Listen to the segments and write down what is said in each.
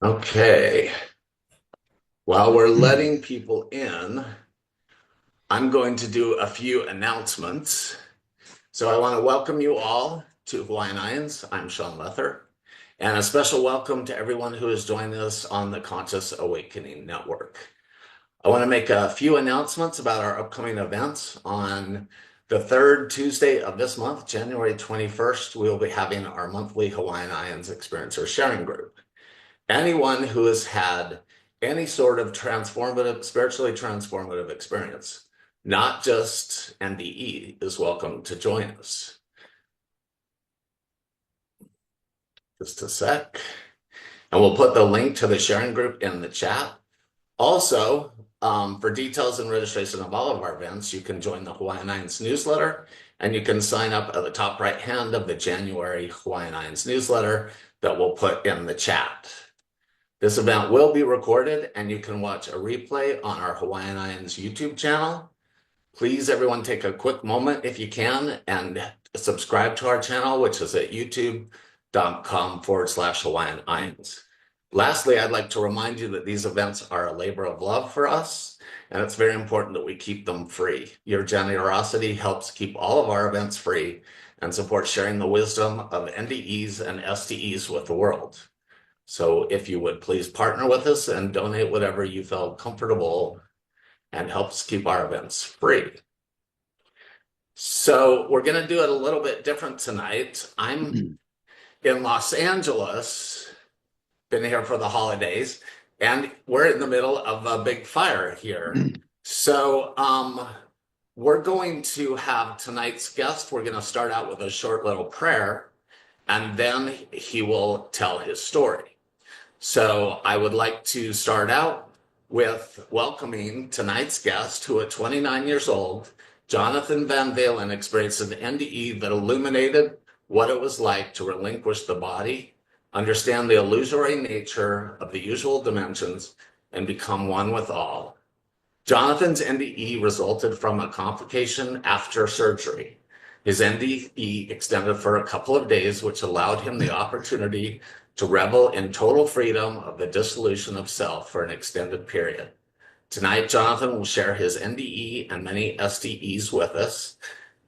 Okay, while we're letting people in, I'm going to do a few announcements. So I want to welcome you all to Hawaiian Irons. I'm Sean Lether, and a special welcome to everyone who is joining us on the Conscious Awakening Network. I want to make a few announcements about our upcoming events. On the third Tuesday of this month, January 21st, we will be having our monthly Hawaiian Irons Experiencer Sharing Group. Anyone who has had any sort of transformative, spiritually transformative experience, not just NDE, is welcome to join us. Just a sec. And we'll put the link to the sharing group in the chat. Also, for details and registration of all of our events, you can join the Hawaiian Irons newsletter, and you can sign up at the top right hand of the January Hawaiian Irons newsletter that we'll put in the chat. This event will be recorded, and you can watch a replay on our Hawaiian Irons YouTube channel. Please, everyone, take a quick moment if you can and subscribe to our channel, which is at youtube.com/Hawaiian Irons. Lastly, I'd like to remind you that these events are a labor of love for us, and it's very important that we keep them free. Your generosity helps keep all of our events free and supports sharing the wisdom of NDEs and STEs with the world. So if you would please partner with us and donate whatever you feel comfortable and helps keep our events free. So we're going to do it a little bit different tonight. I'm in Los Angeles, been here for the holidays, and we're in the middle of a big fire here. So we're going to have tonight's guest. We're going to start out with a short little prayer, and then he will tell his story. So I would like to start out with welcoming tonight's guest, who at 29 years old, Jonathan Vanveen, experienced an NDE that illuminated what it was like to relinquish the body, understand the illusory nature of the usual dimensions, and become one with all. Jonathan's NDE resulted from a complication after surgery. His NDE extended for a couple of days, which allowed him the opportunity to revel in total freedom of the dissolution of self for an extended period. Tonight, Jonathan will share his NDE and many STEs with us.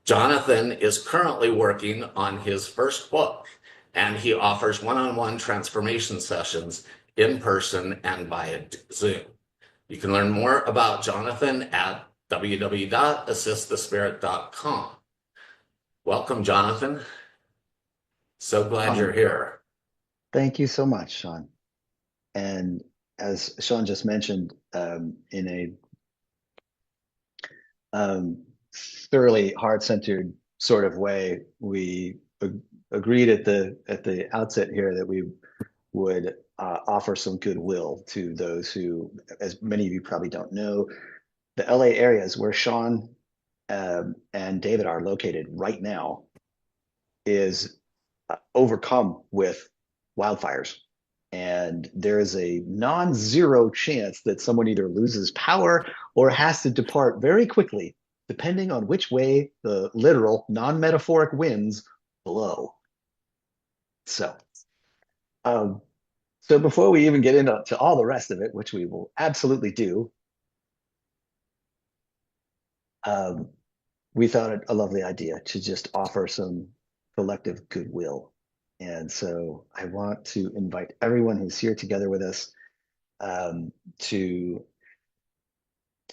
Jonathan is currently working on his first book, and he offers one-on-one transformation sessions in person and via Zoom. You can learn more about Jonathan at www.assistthespirit.com. Welcome, Jonathan. So glad you're here. Thank you so much, Sean. And as Sean just mentioned, in a thoroughly heart-centered sort of way, we agreed at the outset here that we would offer some goodwill to those who, as many of you probably don't know, the LA areas where Sean and David are located right now is overcome with wildfires. And there is a non-zero chance that someone either loses power or has to depart very quickly, depending on which way the literal, non-metaphoric winds blow. So, um, so before we even get into all the rest of it, which we will absolutely do, um, we thought it a lovely idea to just offer some collective goodwill. And so I want to invite everyone who's here together with us um, to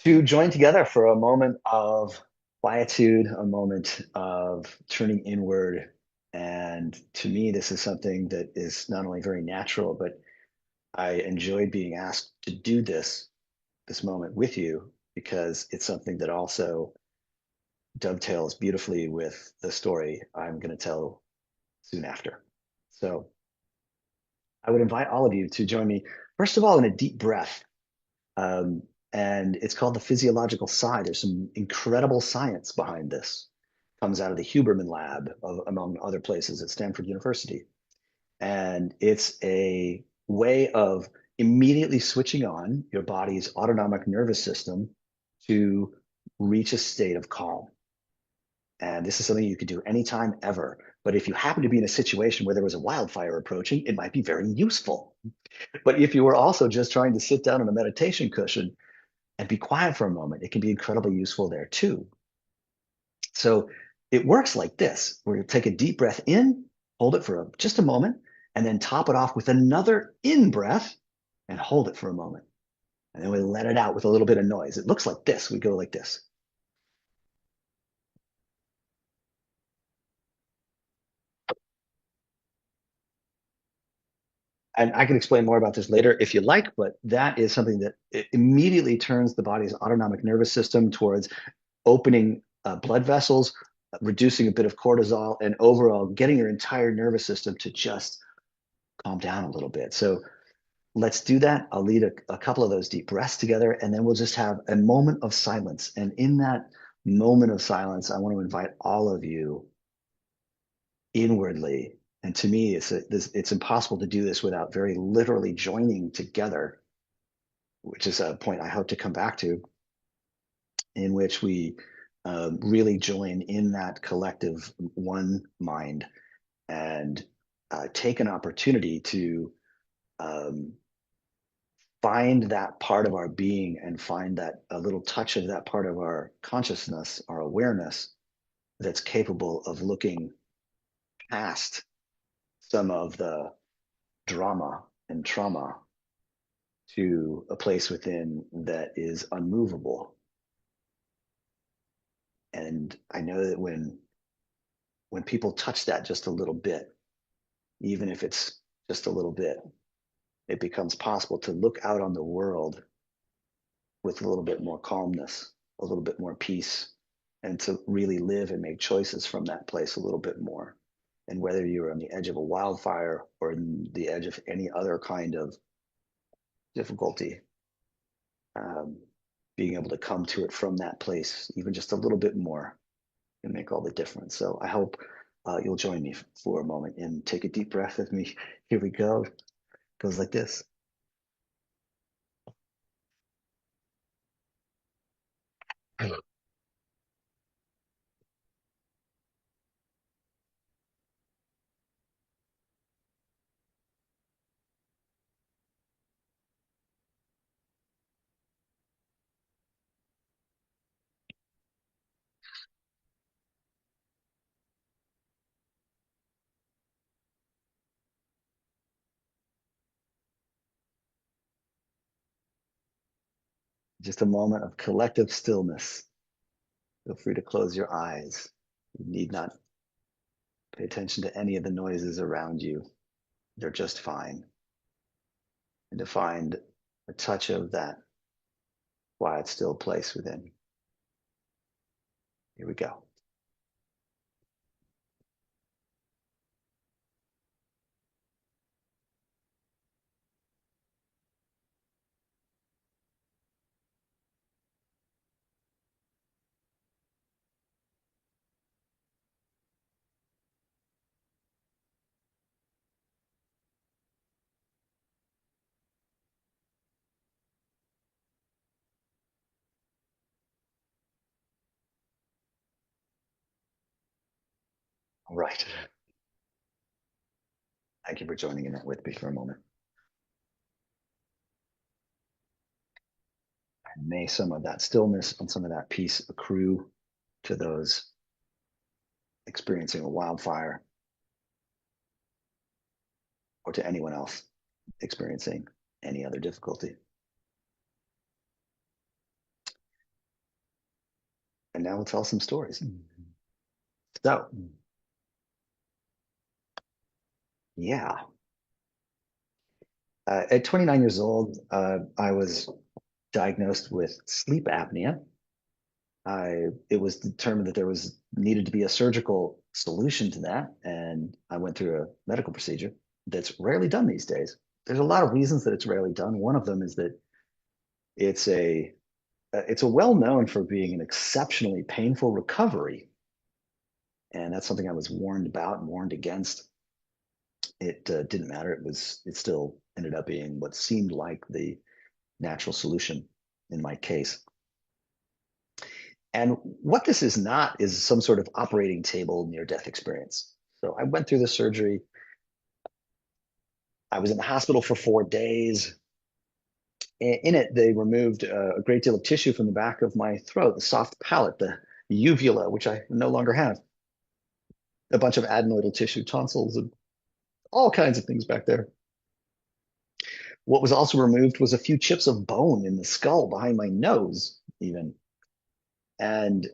join together for a moment of quietude, a moment of turning inward. And to me, this is something that is not only very natural, but I enjoy being asked to do this moment with you because it's something that also dovetails beautifully with the story I'm going to tell soon after. So I would invite all of you to join me, first of all, in a deep breath. And it's called the physiological sigh. There's some incredible science behind this. Comes out of the Huberman lab, among other places at Stanford University. And it's a way of immediately switching on your body's autonomic nervous system to reach a state of calm. And this is something you could do anytime ever. But if you happen to be in a situation where there was a wildfire approaching, it might be very useful. But if you were also just trying to sit down on a meditation cushion and be quiet for a moment, it can be incredibly useful there too. So it works like this, where you take a deep breath in, hold it for just a moment, and then top it off with another in breath and hold it for a moment. And then we let it out with a little bit of noise. It looks like this. We go like this. And I can explain more about this later if you like, but that is something that immediately turns the body's autonomic nervous system towards opening blood vessels, reducing a bit of cortisol, and overall getting your entire nervous system to just calm down a little bit. So let's do that. I'll lead a couple of those deep breaths together, and then we'll just have a moment of silence. And in that moment of silence, I want to invite all of you inwardly. And to me, it's impossible to do this without very literally joining together, which is a point I hope to come back to, in which we really join in that collective one mind and take an opportunity to um, find that part of our being and find that a little touch of that part of our consciousness, our awareness, that's capable of looking past some of the drama and trauma to a place within that is unmovable. And I know that when people touch that just a little bit, even if it's just a little bit, it becomes possible to look out on the world with a little bit more calmness, a little bit more peace, and to really live and make choices from that place a little bit more. And whether you're on the edge of a wildfire or in the edge of any other kind of difficulty, um, being able to come to it from that place, even just a little bit more, can make all the difference. So I hope you'll join me for a moment and take a deep breath with me. Here we go. It goes like this. Just a moment of collective stillness. Feel free to close your eyes. You need not pay attention to any of the noises around you. They're just fine. And to find a touch of that quiet, still place within. Here we go. All right. Thank you for joining in that with me for a moment. And may some of that stillness and some of that peace accrue to those experiencing a wildfire or to anyone else experiencing any other difficulty. And now we'll tell some stories. So, yeah. At 29 years old, I was diagnosed with sleep apnea. It was determined that there was needed to be a surgical solution to that, and I went through a medical procedure that's rarely done these days. There's a lot of reasons that it's rarely done. One of them is that it's a well known for being an exceptionally painful recovery, and that's something I was warned about and warned against. It didn't matter. It still ended up being what seemed like the natural solution in my case. And what this is not is some sort of operating table near death experience. So I went through the surgery. I was in the hospital for 4 days. In it, they removed a great deal of tissue from the back of my throat, the soft palate, the uvula, which I no longer have, a bunch of adenoidal tissue, tonsils, and all kinds of things back there. What was also removed was a few chips of bone in the skull behind my nose, even. And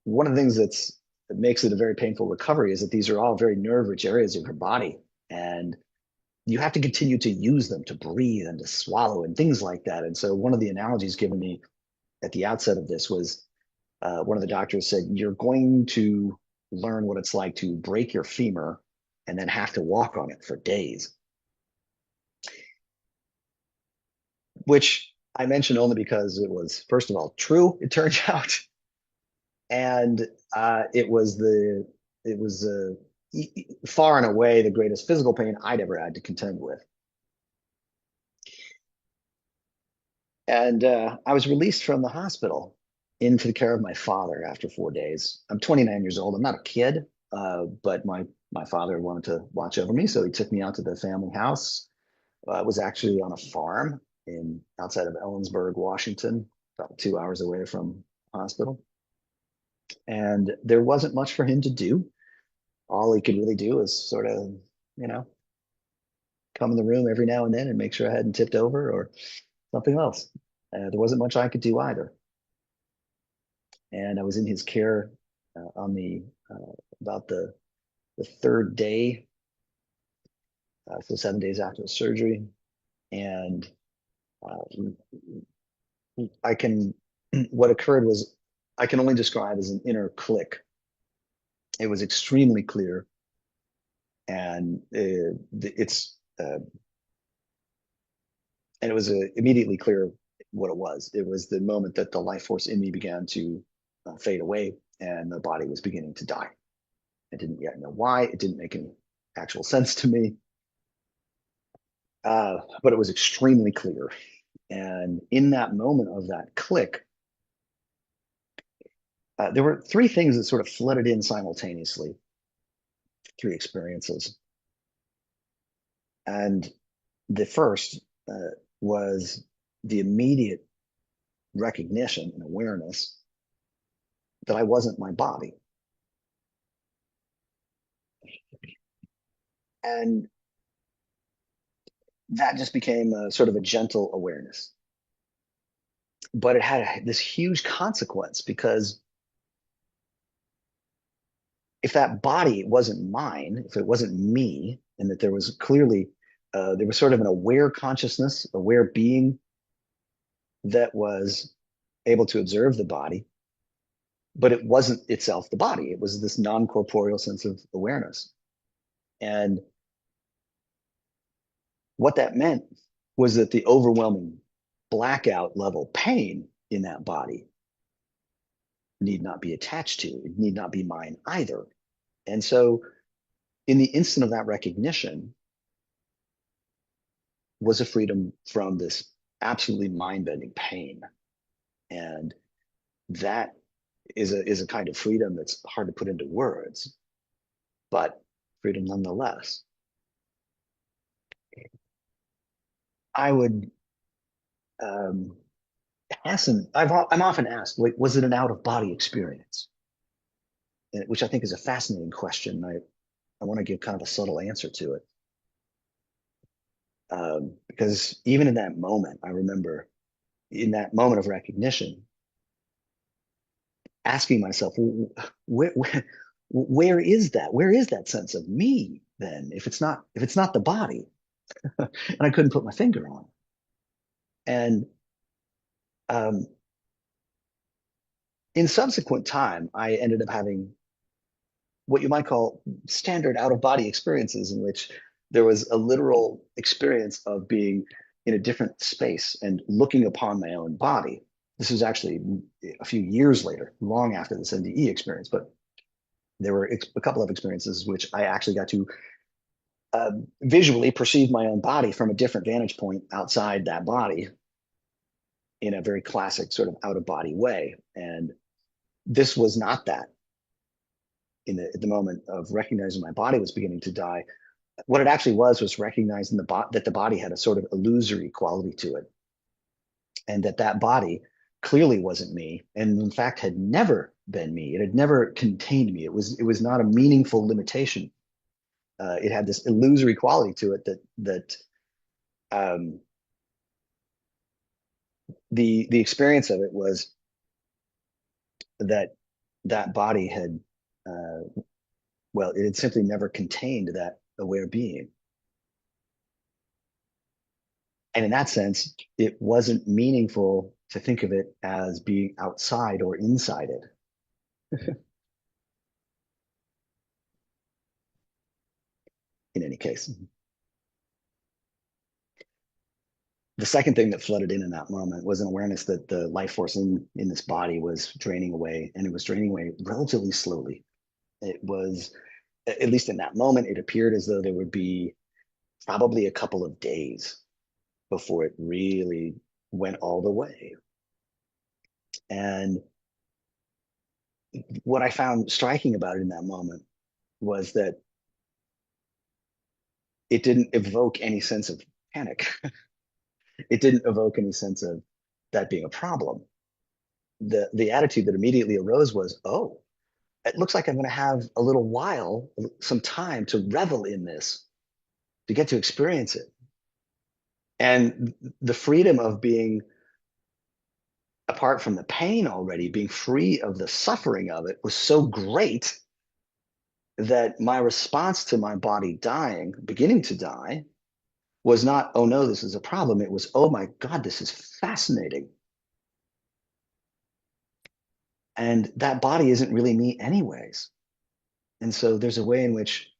one of the things that makes it a very painful recovery is that these are all very nerve-rich areas of your body. And you have to continue to use them to breathe and to swallow and things like that. And so one of the analogies given me at the outset of this was one of the doctors said, you're going to learn what it's like to break your femur and then have to walk on it for days, which I mentioned only because it was, first of all, true, it turns out. And it was far and away the greatest physical pain I'd ever had to contend with. And I was released from the hospital into the care of my father after 4 days. I'm 29 years old. I'm not a kid, but my father wanted to watch over me, so he took me out to the family house. It was actually on a farm in outside of Ellensburg, Washington, about 2 hours away from the hospital. And there wasn't much for him to do. All he could really do was sort of, you know, come in the room every now and then and make sure I hadn't tipped over or something else. There wasn't much I could do either. And I was in his care on the about the third day, so 7 days after the surgery, and uh, I can. What occurred was I can only describe as an inner click. It was extremely clear, and it was immediately clear what it was. It was the moment that the life force in me began to fade away, and the body was beginning to die. I didn't yet know why. It didn't make any actual sense to me, but it was extremely clear. And in that moment of that click, there were three things that sort of flooded in simultaneously, three experiences. And the first was the immediate recognition and awareness that I wasn't my body. And that just became a sort of a gentle awareness. But it had this huge consequence because if that body wasn't mine, if it wasn't me, and that there was clearly there was sort of an aware consciousness, aware being that was able to observe the body, but it wasn't itself the body. It was this non-corporeal sense of awareness. And what that meant was that the overwhelming blackout level pain in that body need not be attached to, it need not be mine either. And so in the instant of that recognition was a freedom from this absolutely mind-bending pain. And that is a kind of freedom that's hard to put into words, but freedom nonetheless. I would I'm often asked, like, was it an out of body experience? Which I think is a fascinating question. I want to give kind of a subtle answer to it. Because even in that moment, I remember in that moment of recognition, asking myself, where is that? Where is that sense of me then? If it's not the body, and I couldn't put my finger on it. And um, in subsequent time, I ended up having what you might call standard out of body experiences, in which there was a literal experience of being in a different space and looking upon my own body. This was actually a few years later, long after this NDE experience, but there were a couple of experiences which I actually got to visually perceive my own body from a different vantage point outside that body in a very classic sort of out of body way. And this was not that. At the moment of recognizing my body was beginning to die, what it actually was recognizing that the body had a sort of illusory quality to it, and that body clearly wasn't me, and in fact had never been me. It had never contained me. It was not a meaningful limitation. It had this illusory quality to it that um, the experience of it was that that body had well, it had simply never contained that aware being. And in that sense, it wasn't meaningful to think of it as being outside or inside it. In any case, the second thing that flooded in that moment was an awareness that the life force in this body was draining away, and it was draining away relatively slowly. It was, at least in that moment, it appeared as though there would be probably a couple of days before it really went all the way. And what I found striking about it in that moment was that it didn't evoke any sense of panic. It didn't evoke any sense of that being a problem. The attitude that immediately arose was, oh, it looks like I'm going to have a little while, some time to revel in this, to get to experience it. And the freedom of being apart from the pain already, being free of the suffering of it was so great that my response to my body dying, beginning to die, was not, oh no, this is a problem. It was, oh my God, this is fascinating. And that body isn't really me, anyways. And so there's a way in which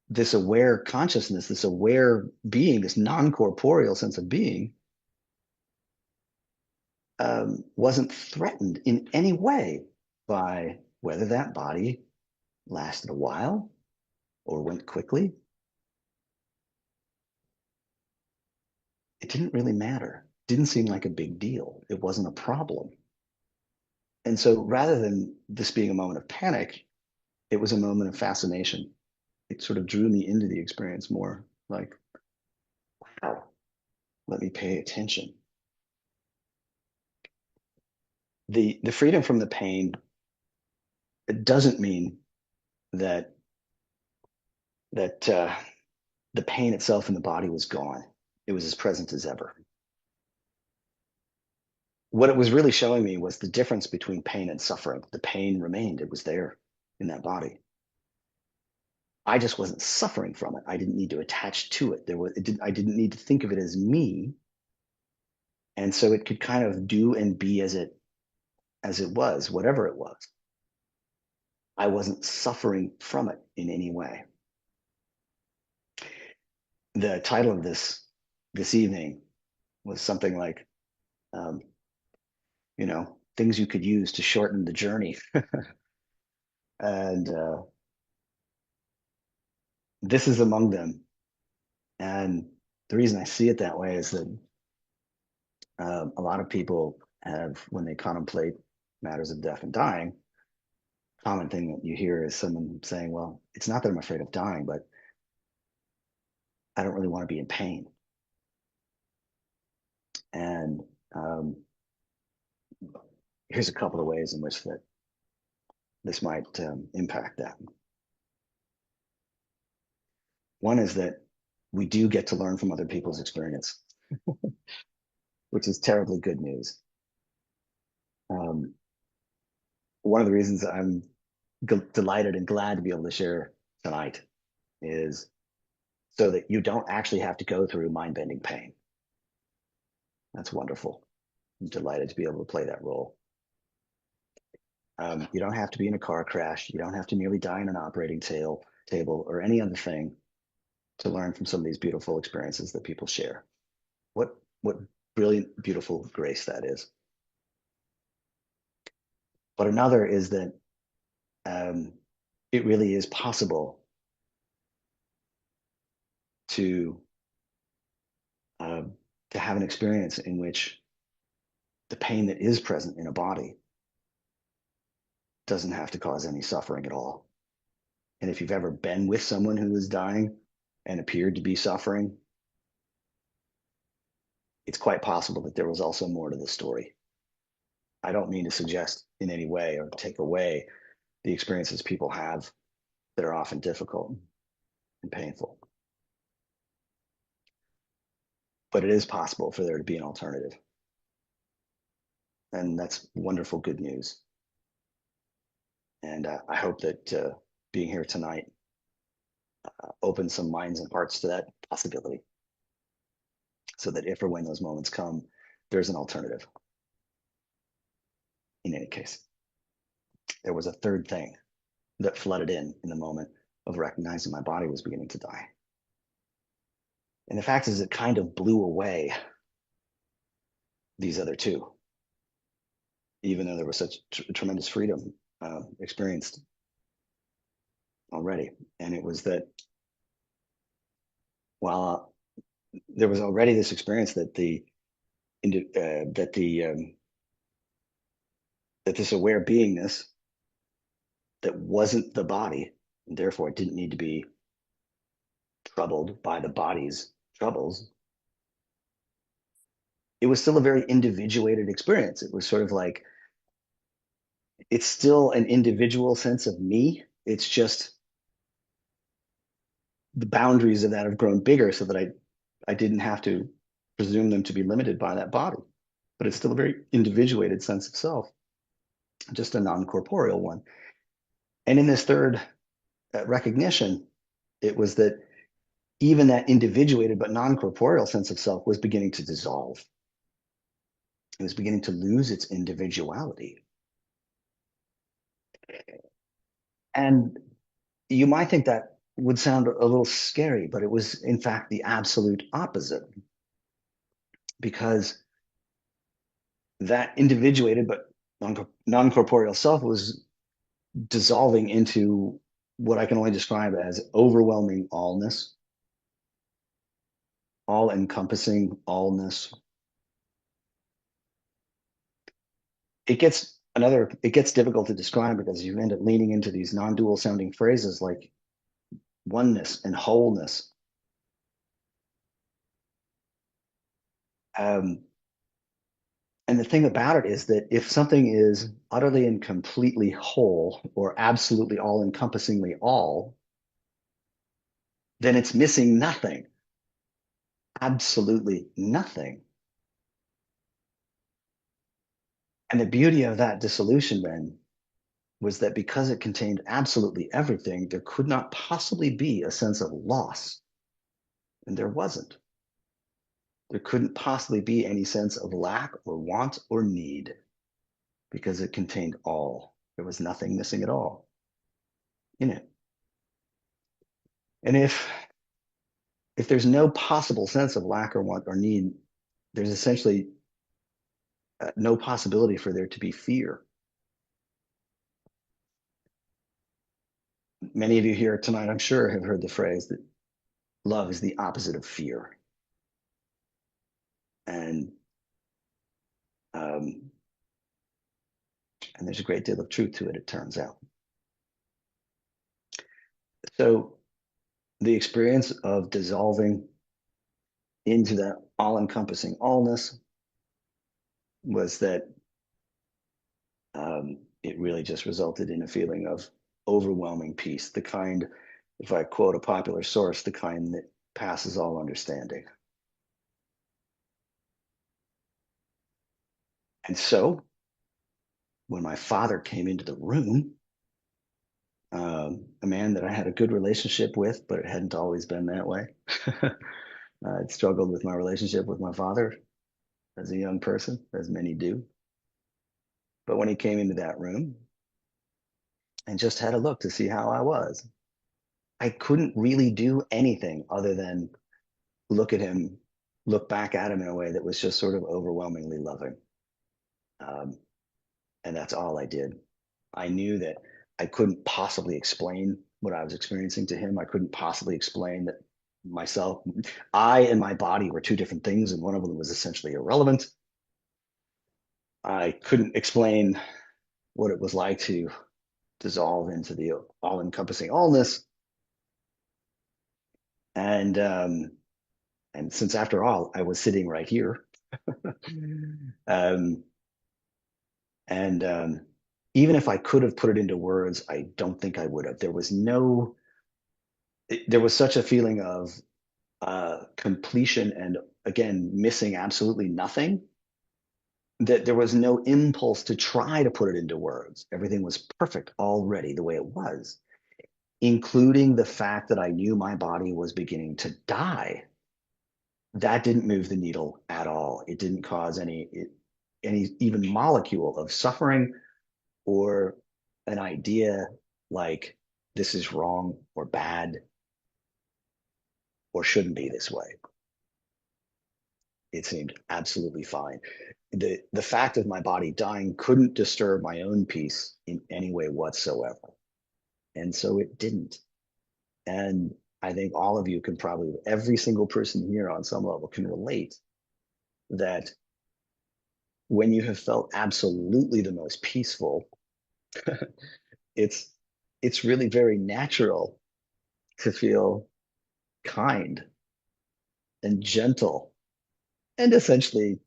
this aware consciousness, this aware being, this non corporeal sense of being, wasn't threatened in any way by whether that body lasted a while or went quickly. It didn't really matter. It didn't seem like a big deal. It wasn't a problem. And so rather than this being a moment of panic, it was a moment of fascination. It sort of drew me into the experience more like, wow, let me pay attention. The freedom from the pain, it doesn't mean that that the pain itself in the body was gone. It was as present as ever. What it was really showing me was the difference between pain and suffering. The pain remained, it was there in that body. I just wasn't suffering from it. I didn't need to attach to it. I didn't need to think of it as me. And so it could kind of do and be as it was, whatever it was. I wasn't suffering from it in any way. The title of this evening was something like, um, things you could use to shorten the journey. And this is among them. And the reason I see it that way is that a lot of people have, when they contemplate matters of death and dying, common thing that you hear is someone saying, well, it's not that I'm afraid of dying, but I don't really want to be in pain. And here's a couple of ways in which that this might impact that. One is that we do get to learn from other people's experience, which is terribly good news. One of the reasons I'm delighted and glad to be able to share tonight is so that you don't actually have to go through mind-bending pain. That's wonderful. I'm delighted to be able to play that role. You don't have to be in a car crash. You don't have to nearly die in an operating table or any other thing to learn from some of these beautiful experiences that people share. What brilliant, beautiful grace that is. But another is that it really is possible to to have an experience in which the pain that is present in a body doesn't have to cause any suffering at all. And if you've ever been with someone who was dying and appeared to be suffering, it's quite possible that there was also more to the story. I don't mean to suggest in any way or take away the experiences people have that are often difficult and painful. But it is possible for there to be an alternative. And that's wonderful, good news. And I hope that being here tonight opens some minds and hearts to that possibility so that if or when those moments come, there's an alternative. In any case, there was a third thing that flooded in the moment of recognizing my body was beginning to die. And the fact is, it kind of blew away these other two, even though there was such tremendous freedom experienced already. And it was that while there was already this experience that that this aware beingness that wasn't the body, and therefore it didn't need to be troubled by the body's troubles. It was still a very individuated experience. It was sort of like it's still an individual sense of me. It's just the boundaries of that have grown bigger so that I didn't have to presume them to be limited by that body. But it's still a very individuated sense of self, just a non-corporeal one. And in this third recognition, it was that even that individuated but non-corporeal sense of self was beginning to dissolve. It was beginning to lose its individuality. And you might think that would sound a little scary, but it was in fact the absolute opposite. Because that individuated but non-corporeal self was dissolving into what I can only describe as overwhelming allness, all-encompassing allness. It gets difficult to describe because you end up leaning into these non-dual sounding phrases like oneness and wholeness. And the thing about it is that if something is utterly and completely whole or absolutely all-encompassingly all, then it's missing nothing, absolutely nothing. And the beauty of that dissolution then was that because it contained absolutely everything, there could not possibly be a sense of loss. And there wasn't. There couldn't possibly be any sense of lack or want or need because it contained all. There was nothing missing at all in it. And if there's no possible sense of lack or want or need, there's essentially no possibility for there to be fear. Many of you here tonight, I'm sure, have heard the phrase that love is the opposite of fear. And um, and there's a great deal of truth to it, it turns out. So the experience of dissolving into that all-encompassing allness was that it really just resulted in a feeling of overwhelming peace, the kind, if I quote a popular source, the kind that passes all understanding. And so when my father came into the room, a man that I had a good relationship with, but it hadn't always been that way. I'd struggled with my relationship with my father as a young person, as many do. But when he came into that room and just had a look to see how I was, I couldn't really do anything other than look at him, look back at him in a way that was just sort of overwhelmingly loving. Um, and that's all I did. I knew that I couldn't possibly explain what I was experiencing to him. I couldn't possibly explain that myself, I and my body were two different things, and one of them was essentially irrelevant. I couldn't explain what it was like to dissolve into the all-encompassing allness. And since after all, I was sitting right here, um, and even if I could have put it into words, I don't think I would have. There was such a feeling of completion and again missing absolutely nothing that there was no impulse to try to put it into words. Everything was perfect already the way it was, including the fact that I knew my body was beginning to die. That didn't move the needle at all. It didn't cause any even molecule of suffering or an idea like this is wrong or bad or shouldn't be this way. It seemed absolutely fine. The fact of my body dying couldn't disturb my own peace in any way whatsoever. And so it didn't. And I think all of you can probably, every single person here on some level can relate that when you have felt absolutely the most peaceful, it's it's really very natural to feel kind and gentle and essentially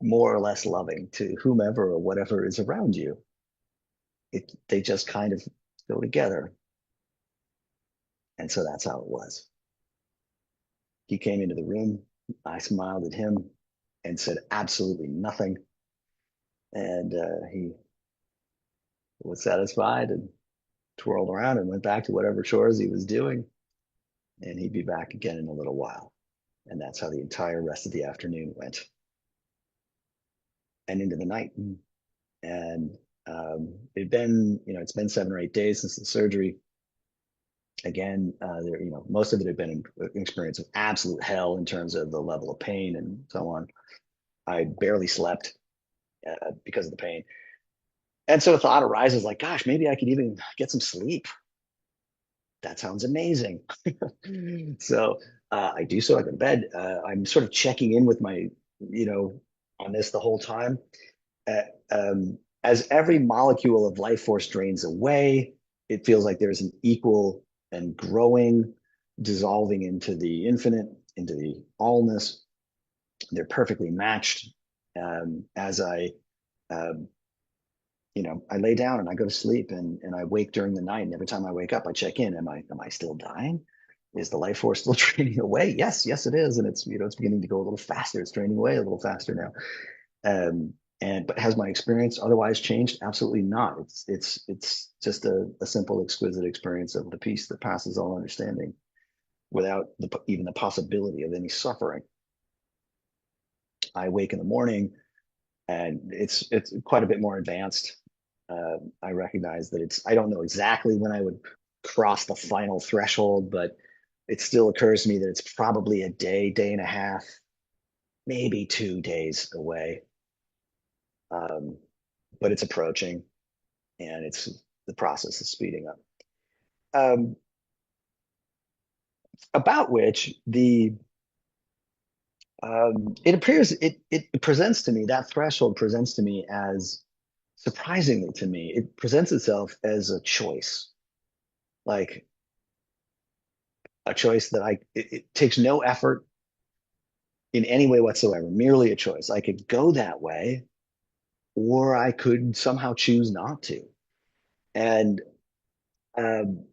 more or less loving to whomever or whatever is around you. They just kind of go together. And so that's how it was. He came into the room. I smiled at him and said absolutely nothing. And he was satisfied and twirled around and went back to whatever chores he was doing. And he'd be back again in a little while. And that's how the entire rest of the afternoon went and into the night. And it's been 7 or 8 days since the surgery. Again, most of it had been an experience of absolute hell in terms of the level of pain and so on. I barely slept because of the pain. And so a thought arises like, gosh, maybe I could even get some sleep. That sounds amazing. So I do so. I go to bed. I'm sort of checking in with on this the whole time. Uh, as every molecule of life force drains away, it feels like there's an equal and growing dissolving into the infinite, into the allness. They're perfectly matched. As um, I lay down and I go to sleep and I wake during the night. And every time I wake up, I check in. Am I still dying? Is the life force still draining away? Yes, it is. And it's beginning to go a little faster. It's draining away a little faster now. But has my experience otherwise changed? Absolutely not. It's just a simple, exquisite experience of the peace that passes all understanding without even the possibility of any suffering. I wake in the morning and it's quite a bit more advanced. I recognize that I don't know exactly when I would cross the final threshold, but it still occurs to me that it's probably a day and a half, maybe 2 days away. But it's approaching and the process is speeding up. Um, about which it appears it presents to me, that threshold presents to me as, surprisingly to me, it presents itself as a choice, like a choice that it takes no effort in any way whatsoever, merely a choice. I could go that way, or I could somehow choose not to. And um,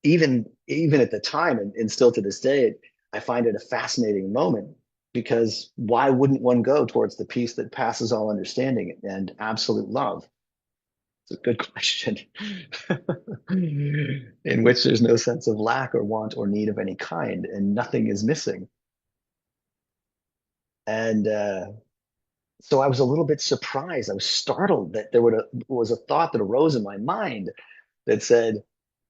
even at the time, and still to this day, I find it a fascinating moment because why wouldn't one go towards the peace that passes all understanding and absolute love? It's a good question. In which there's no sense of lack or want or need of any kind, and nothing is missing. And so I was a little bit surprised. I was startled that was a thought that arose in my mind that said,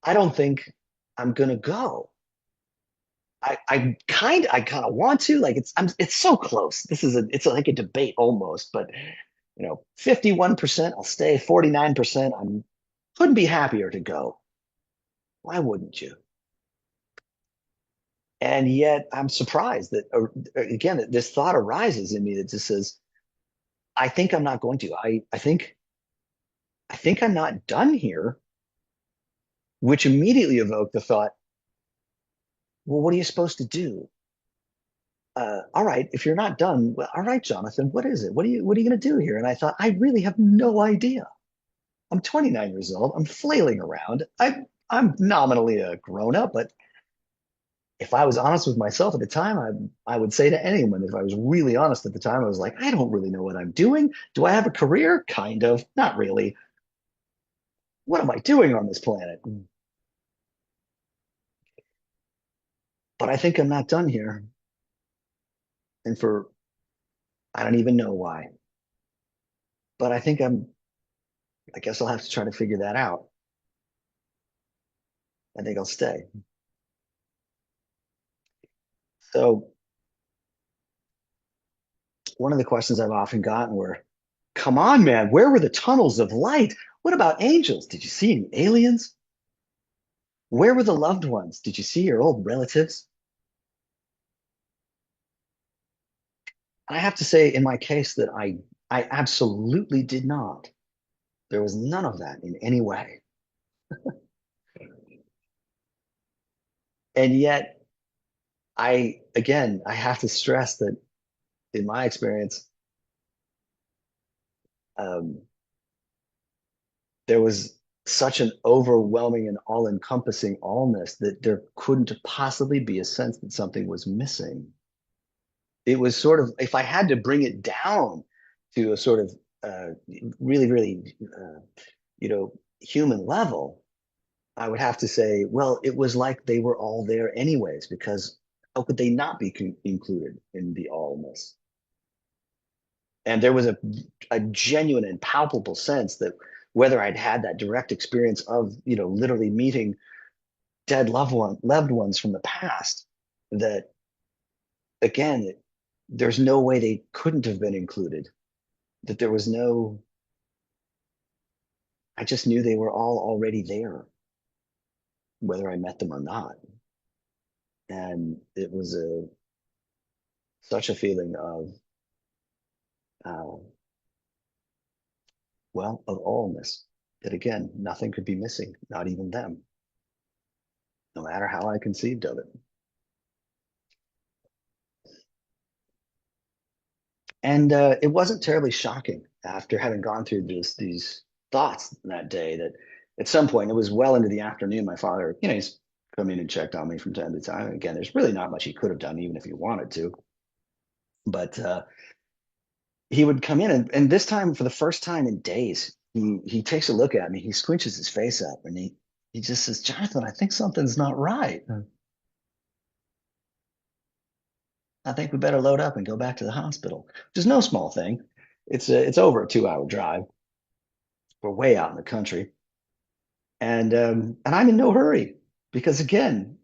I don't think I'm gonna go. I kind of want to, like, it's so close. It's like a debate almost, but 51% I'll stay, 49% I'm couldn't be happier to go. Why wouldn't you? And yet I'm surprised that again this thought arises in me that just says, I think I'm not going to. I think I'm not done here. which immediately evoked the thought, well, what are you supposed to do? All right, if you're not done, well, all right, Jonathan, what is it? What are you going to do here? And I thought, I really have no idea. I'm 29 years old. I'm flailing around. I'm nominally a grown up, but if I was honest with myself at the time, I would say to anyone, if I was really honest at the time, I was like, I don't really know what I'm doing. Do I have a career? Kind of, not really. What am I doing on this planet? But I think I'm not done here. And for, I don't even know why, but I guess I'll have to try to figure that out. I think I'll stay. So one of the questions I've often gotten were, come on, man, where were the tunnels of light? What about angels? Did you see any aliens? Where were the loved ones? Did you see your old relatives? I have to say, in my case, that I absolutely did not. There was none of that in any way. And yet, I have to stress that in my experience, um, there was such an overwhelming and all-encompassing allness that there couldn't possibly be a sense that something was missing. It was sort of, if I had to bring it down to a sort of really, really, human level, I would have to say, well, it was like they were all there anyways, because how could they not be included in the allness? And there was a genuine and palpable sense that whether I'd had that direct experience of, literally meeting dead loved ones from the past, that again, there's no way they couldn't have been included. That there was no, I just knew they were all already there, whether I met them or not. And it was such a feeling of, uh, well, of allness that again, nothing could be missing, not even them, no matter how I conceived of it. And it wasn't terribly shocking after having gone through these thoughts that day that at some point, it was well into the afternoon, my father, he's come in and checked on me from time to time. Again, there's really not much he could have done, even if he wanted to. But he would come in, and this time, for the first time in days, he takes a look at me, he squinches his face up, and he just says, Jonathan, I think something's not right. I think we better load up and go back to the hospital, which is no small thing. It's over a 2 hour drive. We're way out in the country, and I'm in no hurry because again,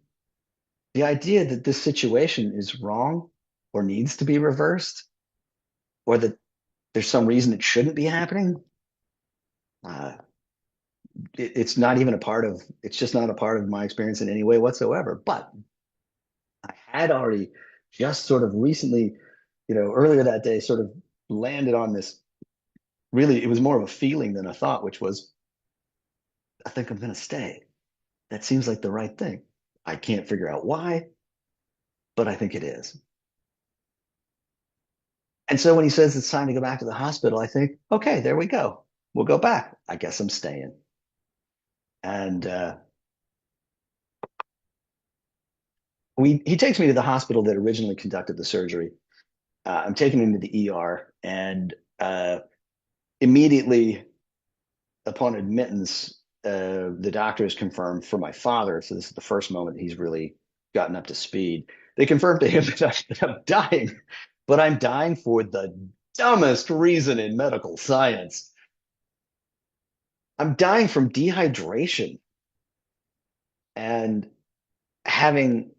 the idea that this situation is wrong or needs to be reversed, or that there's some reason it shouldn't be happening, uh, it's not even a part of. It's just not a part of my experience in any way whatsoever. But I had already just sort of recently, earlier that day, sort of landed on this. Really, it was more of a feeling than a thought, which was, I think I'm going to stay. That seems like the right thing. I can't figure out why, but I think it is. And so when he says it's time to go back to the hospital, I think, okay, there we go. We'll go back. I guess I'm staying. And he takes me to the hospital that originally conducted the surgery. I'm taken into the ER, and immediately upon admittance, the doctor has confirmed for my father. So this is the first moment he's really gotten up to speed. They confirmed to him that I'm dying, but I'm dying for the dumbest reason in medical science. I'm dying from dehydration. And having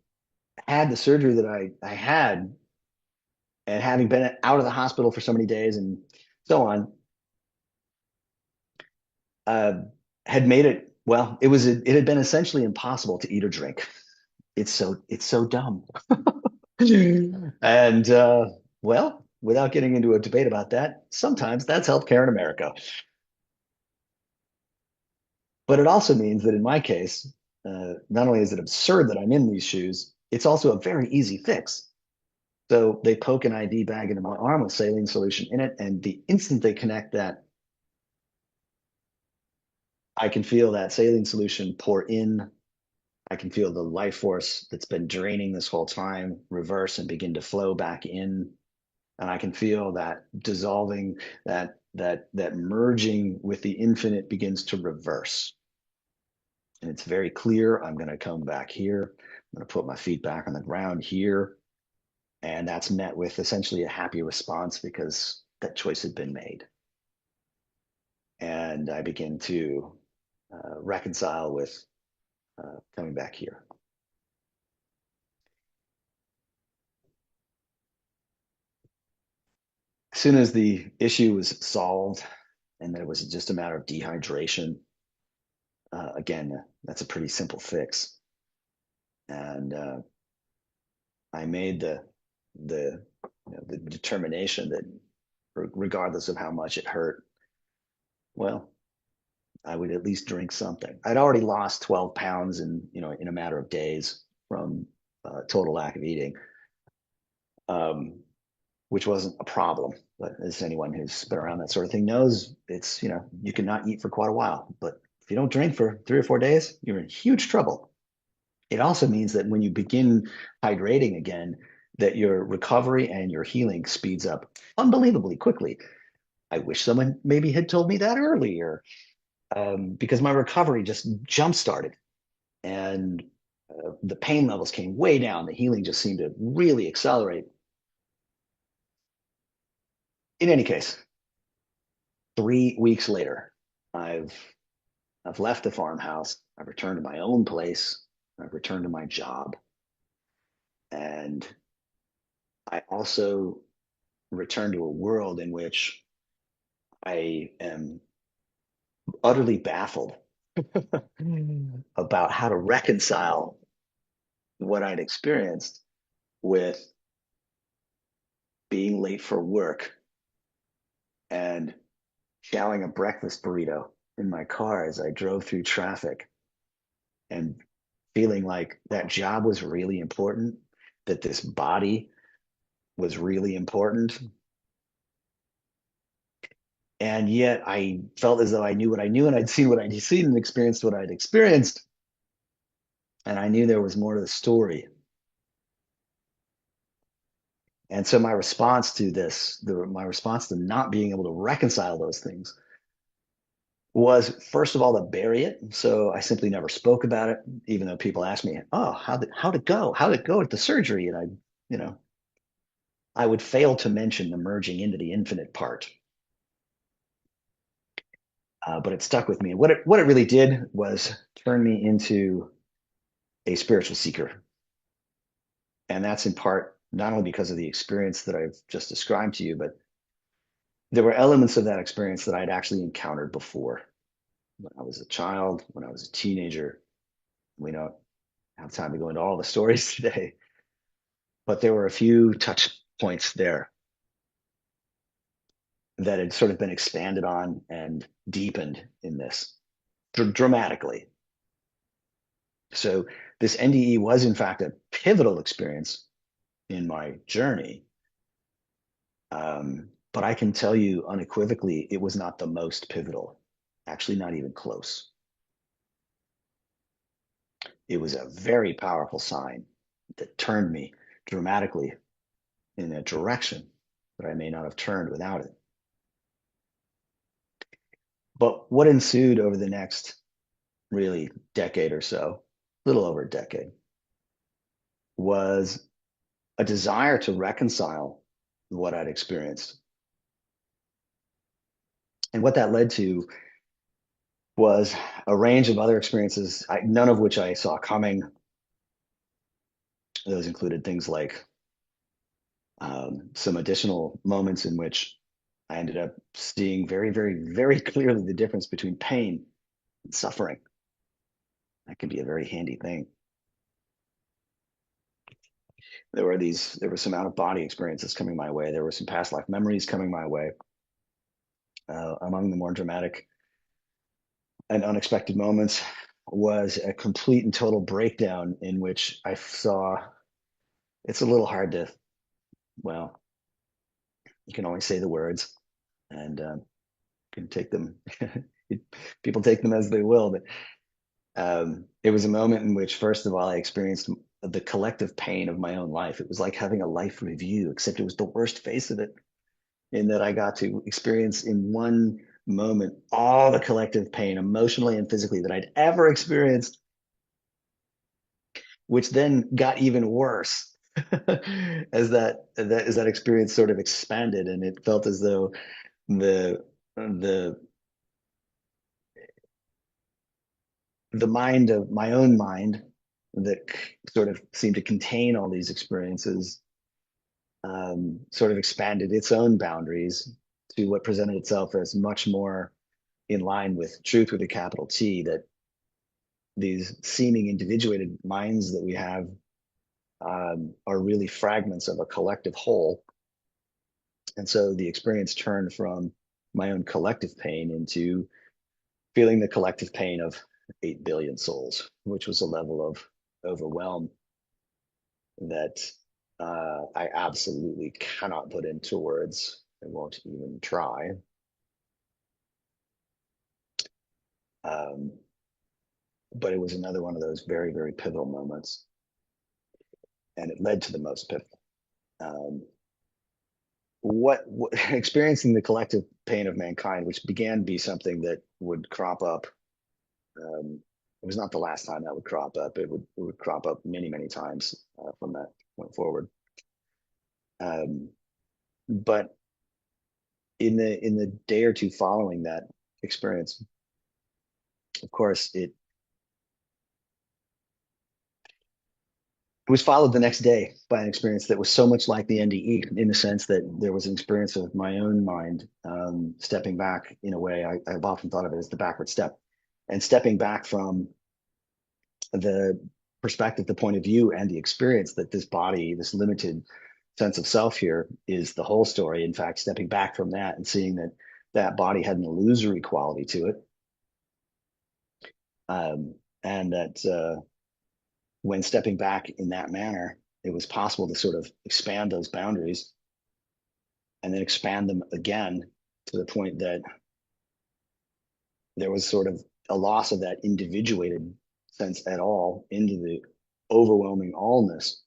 had the surgery that I had, and having been out of the hospital for so many days and so on, uh, had made it, well, it had been essentially impossible to eat or drink. It's so dumb. And well, without getting into a debate about that, sometimes that's healthcare in America. But it also means that in my case, not only is it absurd that I'm in these shoes, it's also a very easy fix. So they poke an ID bag into my arm with saline solution in it, and the instant they connect that, I can feel that saline solution pour in. I can feel the life force that's been draining this whole time reverse and begin to flow back in. And I can feel that dissolving, that merging with the infinite begins to reverse. And it's very clear. I'm going to come back here. I'm going to put my feet back on the ground here. And that's met with essentially a happy response because that choice had been made. And I begin to reconcile with coming back here. As soon as the issue was solved and that it was just a matter of dehydration, again, that's a pretty simple fix. And I made the determination that regardless of how much it hurt, well, I would at least drink something. I'd already lost 12 pounds in a matter of days from total lack of eating, which wasn't a problem. But as anyone who's been around that sort of thing knows, it's, you can not eat for quite a while. But if you don't drink for 3 or 4 days, you're in huge trouble. It also means that when you begin hydrating again, that your recovery and your healing speeds up unbelievably quickly. I wish someone maybe had told me that earlier, because my recovery just jump started and the pain levels came way down. The healing just seemed to really accelerate. In any case, 3 weeks later, I've I've left the farmhouse. I've returned to my own place. I've returned to my job, and I also returned to a world in which I am utterly baffled about how to reconcile what I'd experienced with being late for work and chowing a breakfast burrito in my car as I drove through traffic and feeling like that job was really important, that this body was really important. And yet I felt as though I knew what I knew and I'd seen what I'd seen and experienced what I'd experienced. And I knew there was more to the story. And so my response to this, my response to not being able to reconcile those things was first of all to bury it. So I simply never spoke about it, even though people asked me, "Oh, how'd it go? How'd it go at the surgery?" And you know, I would fail to mention the merging into the infinite part. But it stuck with me. What it really did was turn me into a spiritual seeker, and that's in part not only because of the experience that I've just described to you, but there were elements of that experience that I'd actually encountered before when I was a child, when I was a teenager. We don't have time to go into all the stories today, but there were a few touch points there that had sort of been expanded on and deepened in this dramatically. So this NDE was in fact a pivotal experience in my journey. But I can tell you unequivocally, it was not the most pivotal, actually not even close. It was a very powerful sign that turned me dramatically in a direction that I may not have turned without it. But what ensued over the next really decade or so, a little over a decade, was a desire to reconcile what I'd experienced. And what that led to was a range of other experiences, none of which I saw coming. Those included things like some additional moments in which I ended up seeing very, very, very clearly the difference between pain and suffering. That can be a very handy thing. There were some out of body experiences coming my way. There were some past life memories coming my way. Among the more dramatic and unexpected moments was a complete and total breakdown in which I saw it's a little hard to, well, you can only say the words and can take them, people take them as they will. But it was a moment in which, first of all, I experienced the collective pain of my own life. It was like having a life review, except it was the worst face of it, in that I got to experience in one moment all the collective pain, emotionally and physically, that I'd ever experienced, which then got even worse as that experience sort of expanded, and it felt as though the the mind of my own mind that sort of seemed to contain all these experiences sort of expanded its own boundaries to what presented itself as much more in line with truth with a capital T, that these seeming individuated minds that we have are really fragments of a collective whole. And so the experience turned from my own collective pain into feeling the collective pain of 8 billion souls, which was a level of overwhelm that I absolutely cannot put into words. I won't even try. Um, but it was another one of those very, very pivotal moments. And it led to the most pivotal. What experiencing the collective pain of mankind, which began to be something that would crop up. It was not the last time that would crop up. It would crop up many, many times from that point forward. Um, but in the day or two following that experience, of course, it was followed the next day by an experience that was so much like the NDE, in the sense that there was an experience of my own mind stepping back in a way. I've often thought of it as the backward step, and stepping back from the perspective, the point of view, and the experience that this body, this limited sense of self here, is the whole story. In fact, stepping back from that and seeing that that body had an illusory quality to it, and that when stepping back in that manner, it was possible to sort of expand those boundaries and then expand them again to the point that there was sort of a loss of that individuated sense at all into the overwhelming allness.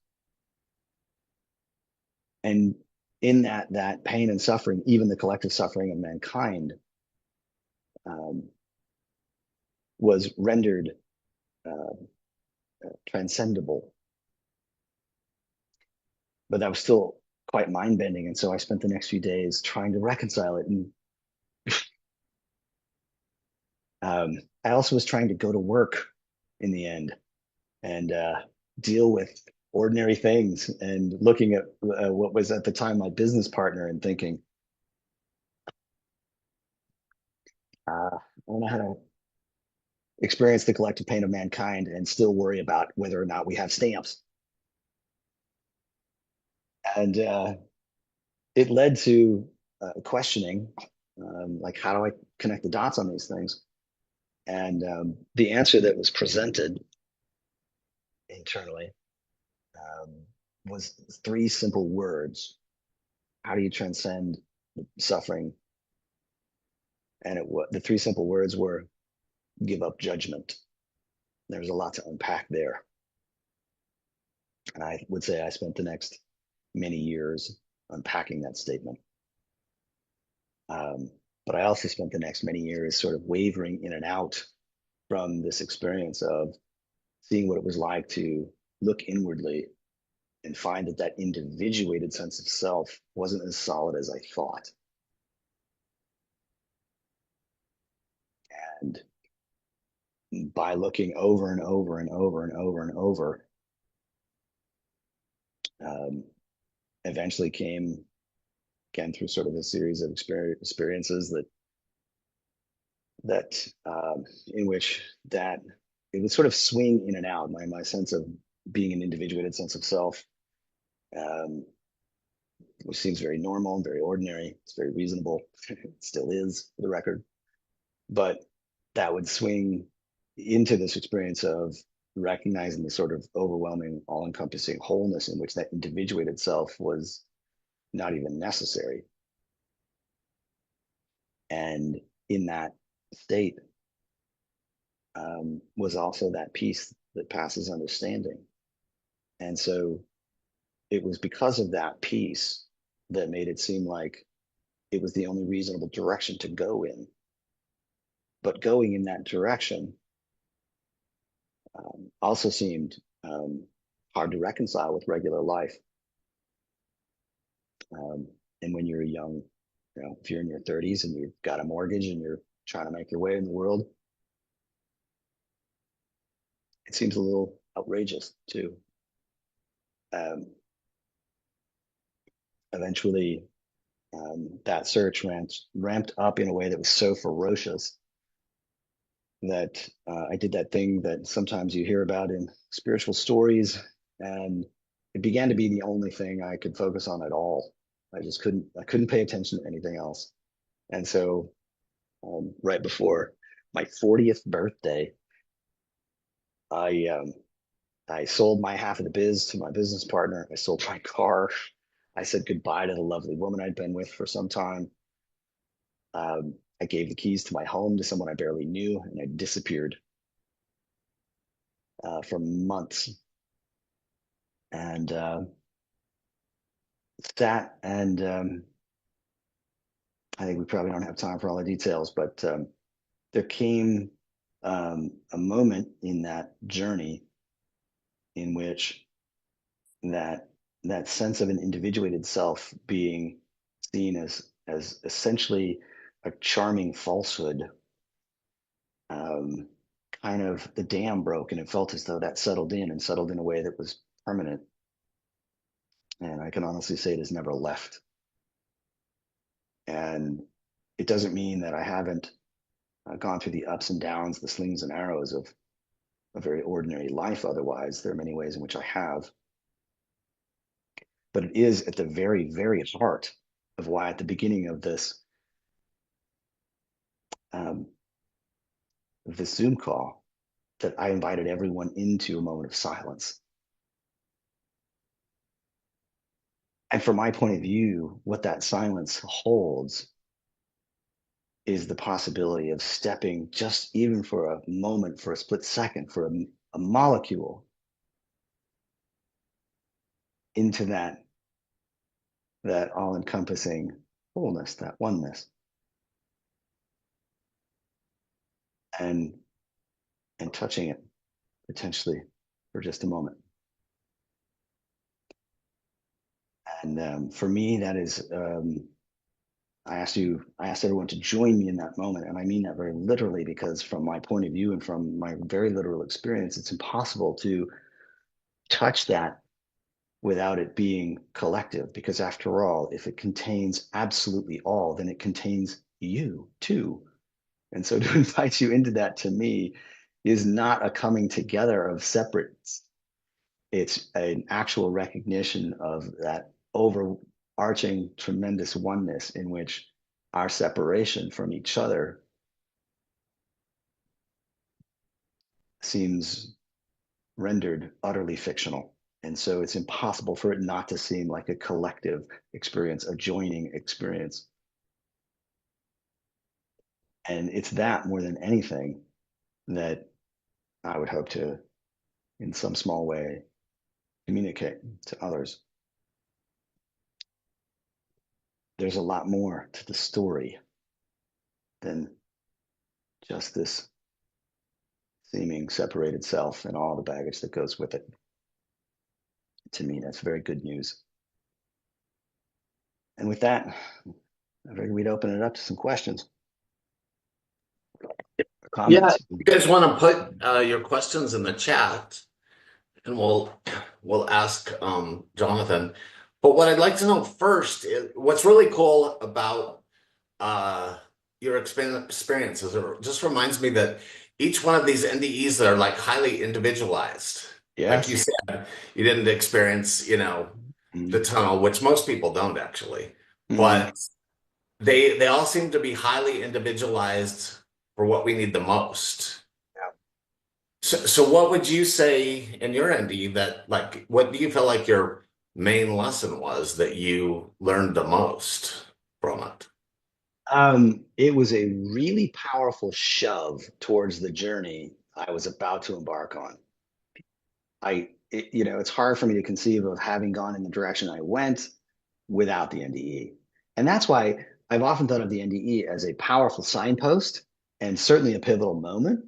And in that pain and suffering, even the collective suffering of mankind, um, was rendered uh, transcendable. But that was still quite mind bending, and so I spent the next few days trying to reconcile it. And I also was trying to go to work in the end and deal with ordinary things, and looking at what was at the time my business partner and thinking, I don't know how to experience the collective pain of mankind and still worry about whether or not we have stamps. And it led to questioning, like, how do I connect the dots on these things? And the answer that was presented internally um, was three simple words. How do you transcend suffering? And the three simple words were: give up judgment. There's a lot to unpack there. And I would say I spent the next many years unpacking that statement. Um, but I also spent the next many years sort of wavering in and out from this experience of seeing what it was like to look inwardly and find that that individuated sense of self wasn't as solid as I thought. And by looking over and over and over and over and over, um, eventually came again through sort of a series of experiences that in which that it would sort of swing in and out. My sense of being an individuated sense of self, um, which seems very normal and very ordinary. It's very reasonable. It still is, for the record. But that would swing into this experience of recognizing the sort of overwhelming, all-encompassing wholeness in which that individuated self was not even necessary. And in that state was also that peace that passes understanding. And so it was because of that peace that made it seem like it was the only reasonable direction to go in. But going in that direction also seemed hard to reconcile with regular life. Um, and when you're young, if you're in your 30s and you've got a mortgage and you're trying to make your way in the world, it seems a little outrageous too. Um, Eventually, that search ramped up in a way that was so ferocious that I did that thing that sometimes you hear about in spiritual stories, and it began to be the only thing I could focus on at all. I couldn't pay attention to anything else. And so, right before my 40th birthday, I I sold my half of the biz to my business partner. I sold my car. I said goodbye to the lovely woman I'd been with for some time. I gave the keys to my home to someone I barely knew, and I disappeared for months. And that, and I think we probably don't have time for all the details, but there came a moment in that journey in which that that sense of an individuated self being seen as essentially a charming falsehood, um, kind of the dam broke, and it felt as though that settled in and settled in a way that was permanent. And I can honestly say it has never left. And it doesn't mean that I haven't gone through the ups and downs, the slings and arrows of a very ordinary life. Otherwise, there are many ways in which I have. But it is at the very, very heart of why, at the beginning of um, this Zoom call, that I invited everyone into a moment of silence. And from my point of view, what that silence holds is the possibility of stepping, just even for a moment, for a split second, for a molecule, into that all-encompassing wholeness, that oneness, and touching it potentially for just a moment. And for me, that is, I asked everyone to join me in that moment. And I mean that very literally, because from my point of view and from my very literal experience, it's impossible to touch that without it being collective. Because after all, if it contains absolutely all, then it contains you too. And so to invite you into that, to me, is not a coming together of separates. It's an actual recognition of that overarching tremendous oneness in which our separation from each other seems rendered utterly fictional. And so it's impossible for it not to seem like a collective experience, a joining experience. And it's that more than anything that I would hope to, in some small way, communicate to others. There's a lot more to the story than just this seeming separated self and all the baggage that goes with it. To me, that's very good news. And with that, I figured we'd open it up to some questions or Yeah, comments. you guys want to put your questions in the chat, and we'll ask Jonathan. But what I'd like to know first is what's really cool about uh, your experiences. It just reminds me that each one of these NDEs that are like highly individualized. Like you Yes. said, you didn't experience, the Mm-hmm. tunnel, which most people don't actually. Mm-hmm. But they all seem to be highly individualized for what we need the most. So what would you say in your NDE that like what do you feel like your main lesson was that you learned the most from it? It was a really powerful shove towards the journey I was about to embark on. It's hard for me to conceive of having gone in the direction I went without the NDE. And that's why I've often thought of the NDE as a powerful signpost and certainly a pivotal moment,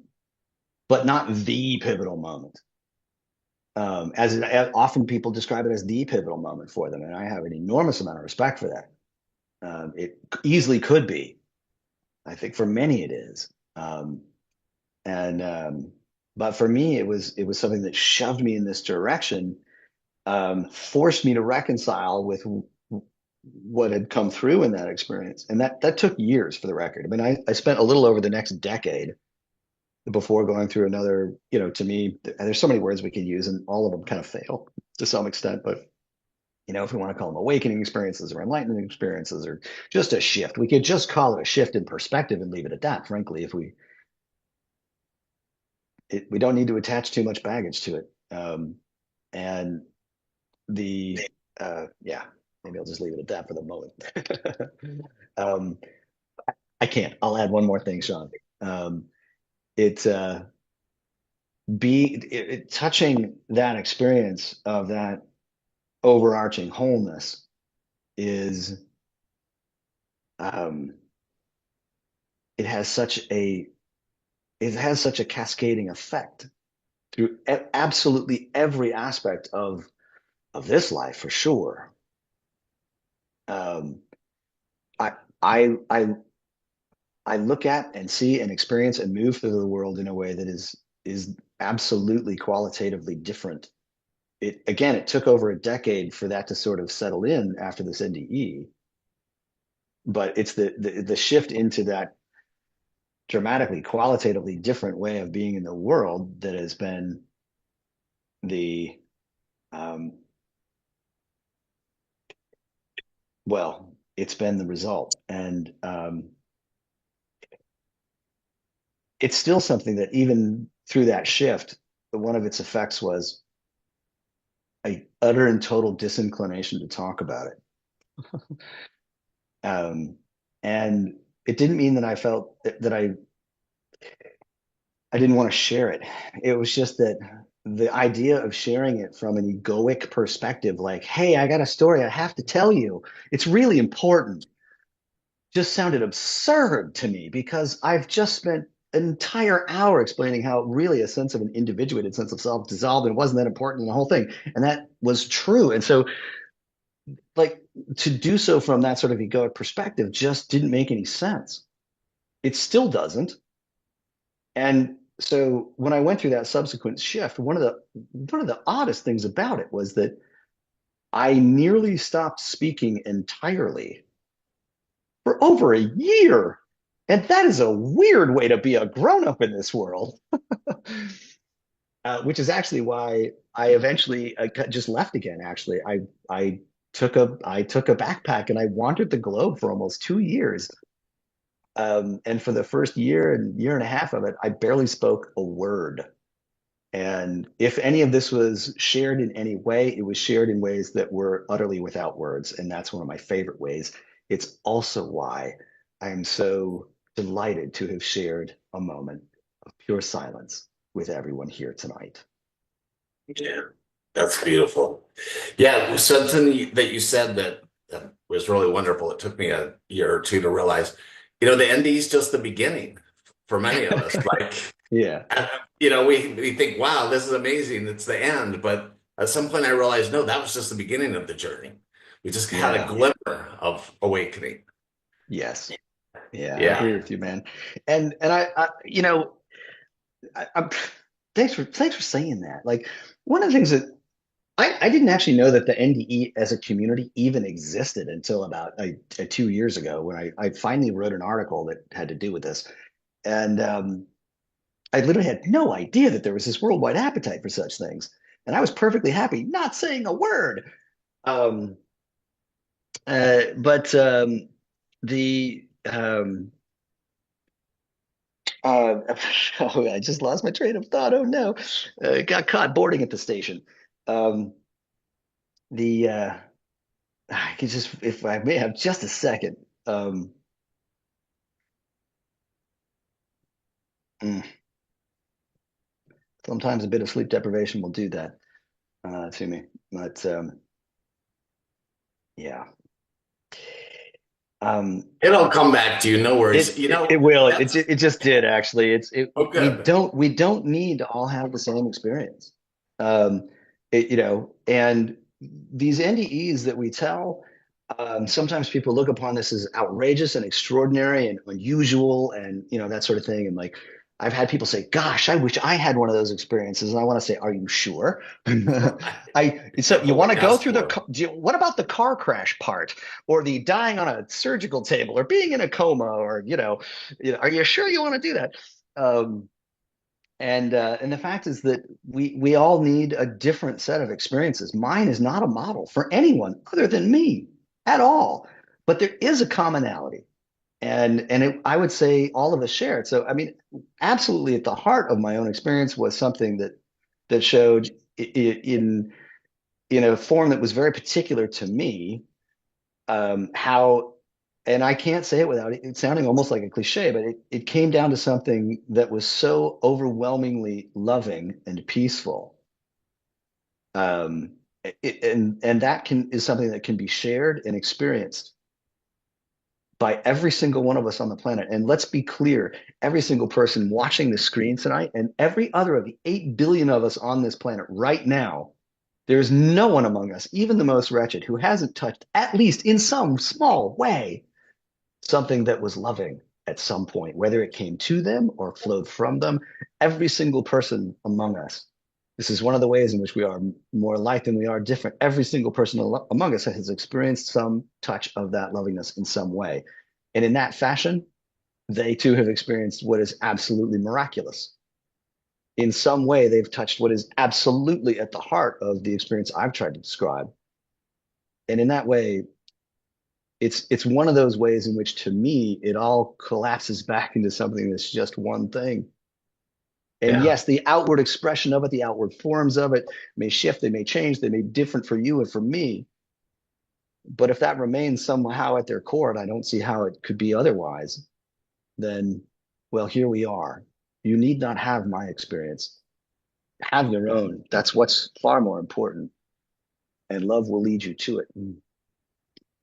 but not the pivotal moment. Often people describe it as the pivotal moment for them, and I have an enormous amount of respect for that. It easily could be. I think for many it is. And But for me, it was something that shoved me in this direction, forced me to reconcile with what had come through in that experience, and that took years for the record. I mean, I spent a little over the next decade before going through another. To me, there's so many words we could use, and all of them kind of fail to some extent. But if we want to call them awakening experiences or enlightenment experiences or just a shift, we could just call it a shift in perspective and leave it at that. Frankly, if we don't need to attach too much baggage to it. And the Yeah, maybe I'll just leave it at that for the moment. um, I can't. I'll add one more thing, Sean. It's be it, Touching that experience of that overarching wholeness is um, it has such a it has such a cascading effect through absolutely every aspect of this life for sure. Um, I I I I look at and see and experience and move through the world in a way that is absolutely qualitatively different. It took over a decade for that to sort of settle in after this NDE, but it's the shift into that dramatically qualitatively different way of being in the world that has been the um, it's been the result. And it's still something that even through that shift, one of its effects was a utter and total disinclination to talk about it. Um, and it didn't mean that I felt that I didn't want to share it. It was just that the idea of sharing it from an egoic perspective, like, hey, I got a story I have to tell you. It's really important, just sounded absurd to me because I've just spent an entire hour explaining how really a sense of an individuated sense of self dissolved and wasn't that important in the whole thing. And that was true. And so, like, to do so from that sort of egoic perspective just didn't make any sense. It still doesn't. And so when I went through that subsequent shift, one of the oddest things about it was that I nearly stopped speaking entirely for over a year. And that is a weird way to be a grown up in this world, which is actually why I eventually just left again. Actually, I took a backpack and I wandered the globe for almost 2 years. And for the first year and year and a half of it, I barely spoke a word. And if any of this was shared in any way, it was shared in ways that were utterly without words. And that's one of my favorite ways. It's also why I am so delighted to have shared a moment of pure silence with everyone here tonight. Yeah, that's beautiful. Yeah, that you said that was really wonderful. It took me a year or two to realize, the ND is just the beginning for many of us. Like, Yeah. we think, wow, this is amazing. It's the end. But at some point, I realized, no, that was just the beginning of the journey. We just had a Yeah. glimmer of awakening. Yes. Yeah. I Yeah. agree with you, man. And I'm thanks for saying that. Like one of the things that I didn't actually know that the NDE as a community even existed until about 2 years ago when I finally wrote an article that had to do with this. And I literally had no idea that there was this worldwide appetite for such things. And I was perfectly happy not saying a word. Um, but the Uh, oh, I just lost my train of thought. Oh no, got caught boarding at the station. Um, the I could just, if I may have just a second. Um, mm, Sometimes a bit of sleep deprivation will do that to me. But yeah, um, It'll come back to you, no worries. it will. That's It just did actually. oh good. We don't need to all have the same experience. Um, and these NDEs that we tell, sometimes people look upon this as outrageous and extraordinary and unusual and that sort of thing. And like I've had people say, "Gosh, I wish I had one of those experiences." And I want to say, "Are you sure?" So you want Definitely to go ask through the for it. what about the car crash part or the dying on a surgical table or being in a coma or are you sure you want to do that? Um, and the fact is that we all need a different set of experiences. Mine is not a model for anyone other than me at all, but there is a commonality, I would say all of us share it. So I mean, absolutely at the heart of my own experience was something that showed in a form that was very particular to me, how, and I can't say it without it sounding almost like a cliche, but it came down to something that was so overwhelmingly loving and peaceful. Um, and that is something that can be shared and experienced by every single one of us on the planet. And let's be clear, every single person watching the screen tonight and every other of the 8 billion of us on this planet right now, there's no one among us, even the most wretched, who hasn't touched, at least in some small way, something that was loving at some point, whether it came to them or flowed from them. Every single person among us. This is one of the ways in which we are more alike than we are different. Every single person among us has experienced some touch of that lovingness in some way. And in that fashion, they too have experienced what is absolutely miraculous. In some way, they've touched what is absolutely at the heart of the experience I've tried to describe. And in that way, it's one of those ways in which to me it all collapses back into something that's just one thing. And Yeah. yes, the outward expression of it, the outward forms of it may shift, they may change, they may be different for you and for me. But if that remains somehow at their core, and I don't see how it could be otherwise, then well, here we are. You need not have my experience. Have your own. That's what's far more important. And love will lead you to it.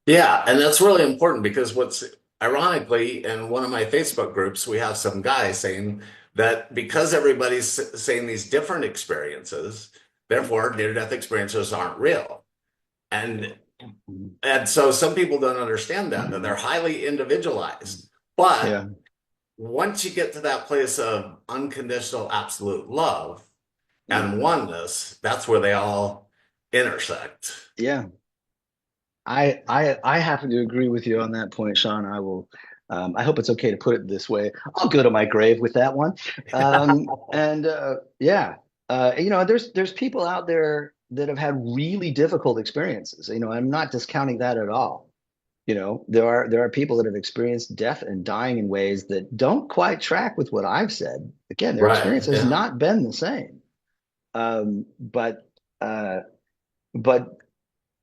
Yeah, and that's really important because what's ironically in one of my Facebook groups, we have some guys saying that because everybody's saying these different experiences, therefore near-death experiences aren't real. And and so some people don't understand that they're highly individualized. But Yeah. once you get to that place of unconditional absolute love and Mhm. oneness, that's where they all intersect. Yeah. I happen to agree with you on that point, Sean. I will. I hope it's okay to put it this way. I'll go to my grave with that one. And yeah, there's people out there that have had really difficult experiences. I'm not discounting that at all. There are people that have experienced death and dying in ways that don't quite track with what I've said. Again, their Right. experience has Yeah. not been the same. Um, but uh, but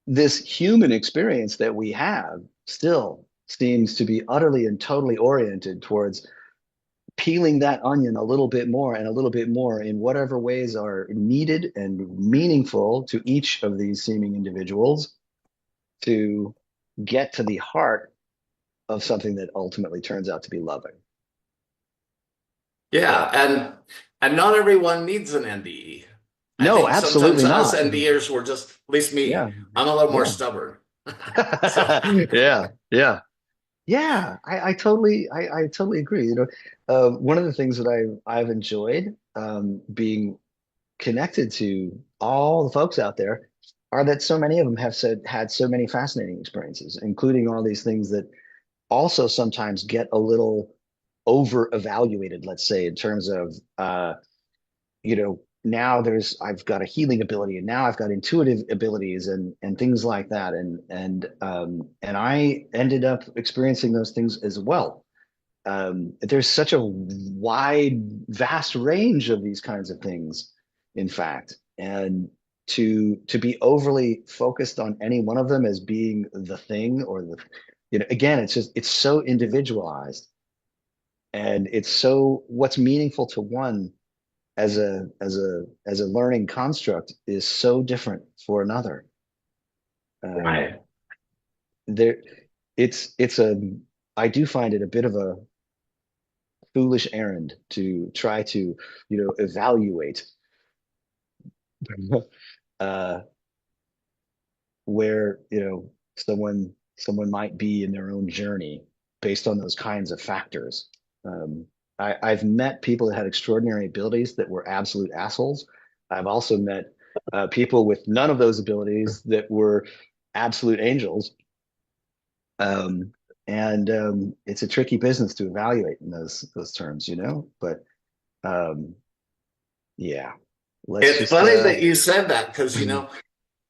this human experience that we have still seems to be utterly and totally oriented towards peeling that onion a little bit more and a little bit more in whatever ways are needed and meaningful to each of these seeming individuals to get to the heart of something that ultimately turns out to be loving. Yeah, So, and not everyone needs an NDE. I no, think sometimes absolutely us not. NDers were just, at least me, Yeah, I'm a little more yeah. stubborn. So Yeah, yeah. Yeah, I totally agree. One of the things that I've enjoyed being connected to all the folks out there are that so many of them have had so many fascinating experiences, including all these things that also sometimes get a little over evaluated, let's say, in terms of now I've got a healing ability and now I've got intuitive abilities and things like that. And I ended up experiencing those things as well. there's such a wide, vast range of these kinds of things, in fact, and to be overly focused on any one of them as being the thing or the, again, it's so individualized, and it's so what's meaningful to one as a learning construct is so different for another. Um, Right. there, it's a I do find it a bit of a foolish errand to try to, evaluate uh, where, someone might be in their own journey based on those kinds of factors. Um, I've met people that had extraordinary abilities that were absolute assholes. I've also met people with none of those abilities that were absolute angels. Um, and it's a tricky business to evaluate in those terms, But yeah, let's It's just funny that you said that because, the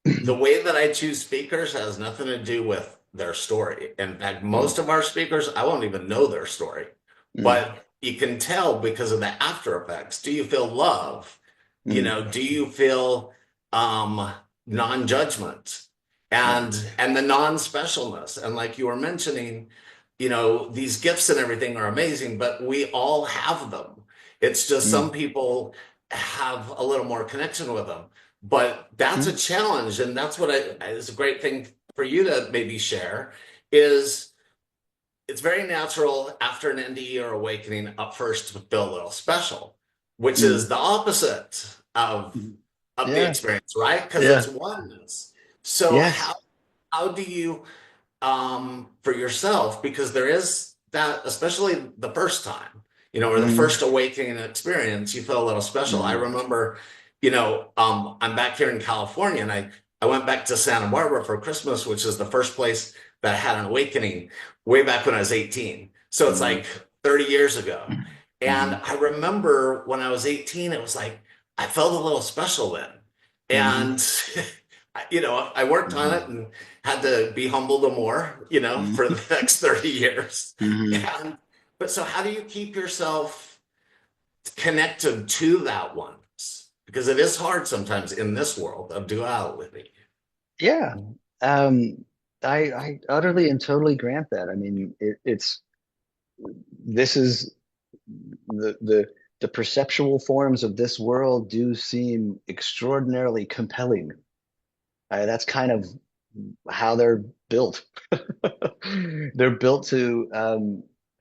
mm, way that I choose speakers has nothing to do with their story. In fact, most of our speakers, I won't even know their story, mm, but you can tell because of the after effects. Do you feel love? mm, Do you feel um, non-judgment yeah, and the non-specialness? And like you were mentioning, these gifts and everything are amazing, but we all have them. It's just some mm, people have a little more connection with them. But that's a mm, challenge, and that's what is a great thing for you to maybe share is it's very natural after an NDE or awakening up first to feel a little special, which is mm, the opposite mm. of the Yeah, experience, right? Because it's yeah, oneness. So yes, how do you for yourself, because there is that, especially the first time, or the mm, first awakening experience, you feel a little special. I mm, remember, I'm back here in California, and I went back to Santa Barbara for Christmas, which is the first place that I had an awakening way back when I was 18. So it's mm, like 30 years ago. And mm, I remember when I was 18, it was like I felt a little special then. mm, And I worked on it mm, and had to be humbled more, mm, for the next 30 years. mm. And but so how do you keep yourself connected to that once? Because it is hard sometimes in this world of duality. Yeah. Um, I utterly and totally grant that. I mean, this is the perceptual forms of this world do seem extraordinarily compelling. That's kind of how they're built. They're built to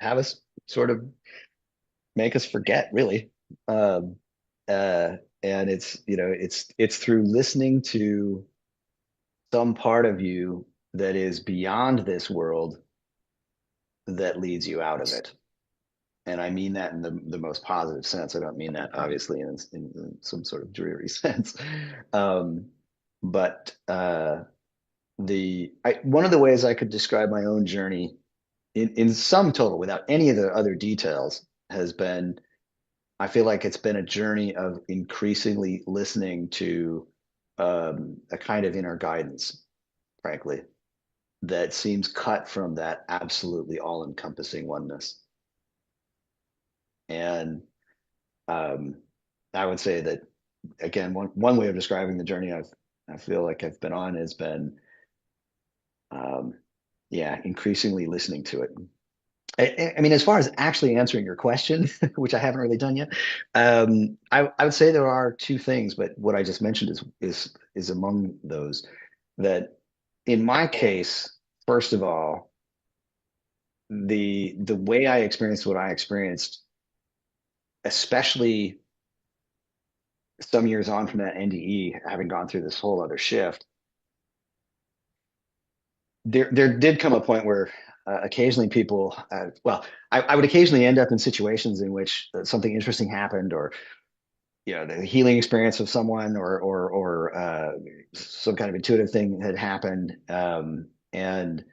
have us sort of make us forget, really. Um, and it's through listening to some part of you that is beyond this world that leads you out of it. And I mean that in the most positive sense. I don't mean that obviously in some sort of dreary sense. Um, but one of the ways I could describe my own journey in sum total, without any of the other details, has been I feel like it's been a journey of increasingly listening to a kind of inner guidance, frankly, that seems cut from that absolutely all-encompassing oneness. And um, I would say that again, one way of describing the journey I feel like I've been on has been, um, yeah, increasingly listening to it. I mean, as far as actually answering your question, which I haven't really done yet, I would say there are two things, but what I just mentioned is among those. That in my case, first of all, the way I experienced what I experienced, especially some years on from that NDE, having gone through this whole other shift, there did come a point where occasionally people, I would occasionally end up in situations in which something interesting happened, or the healing experience of someone, or some kind of intuitive thing had happened, and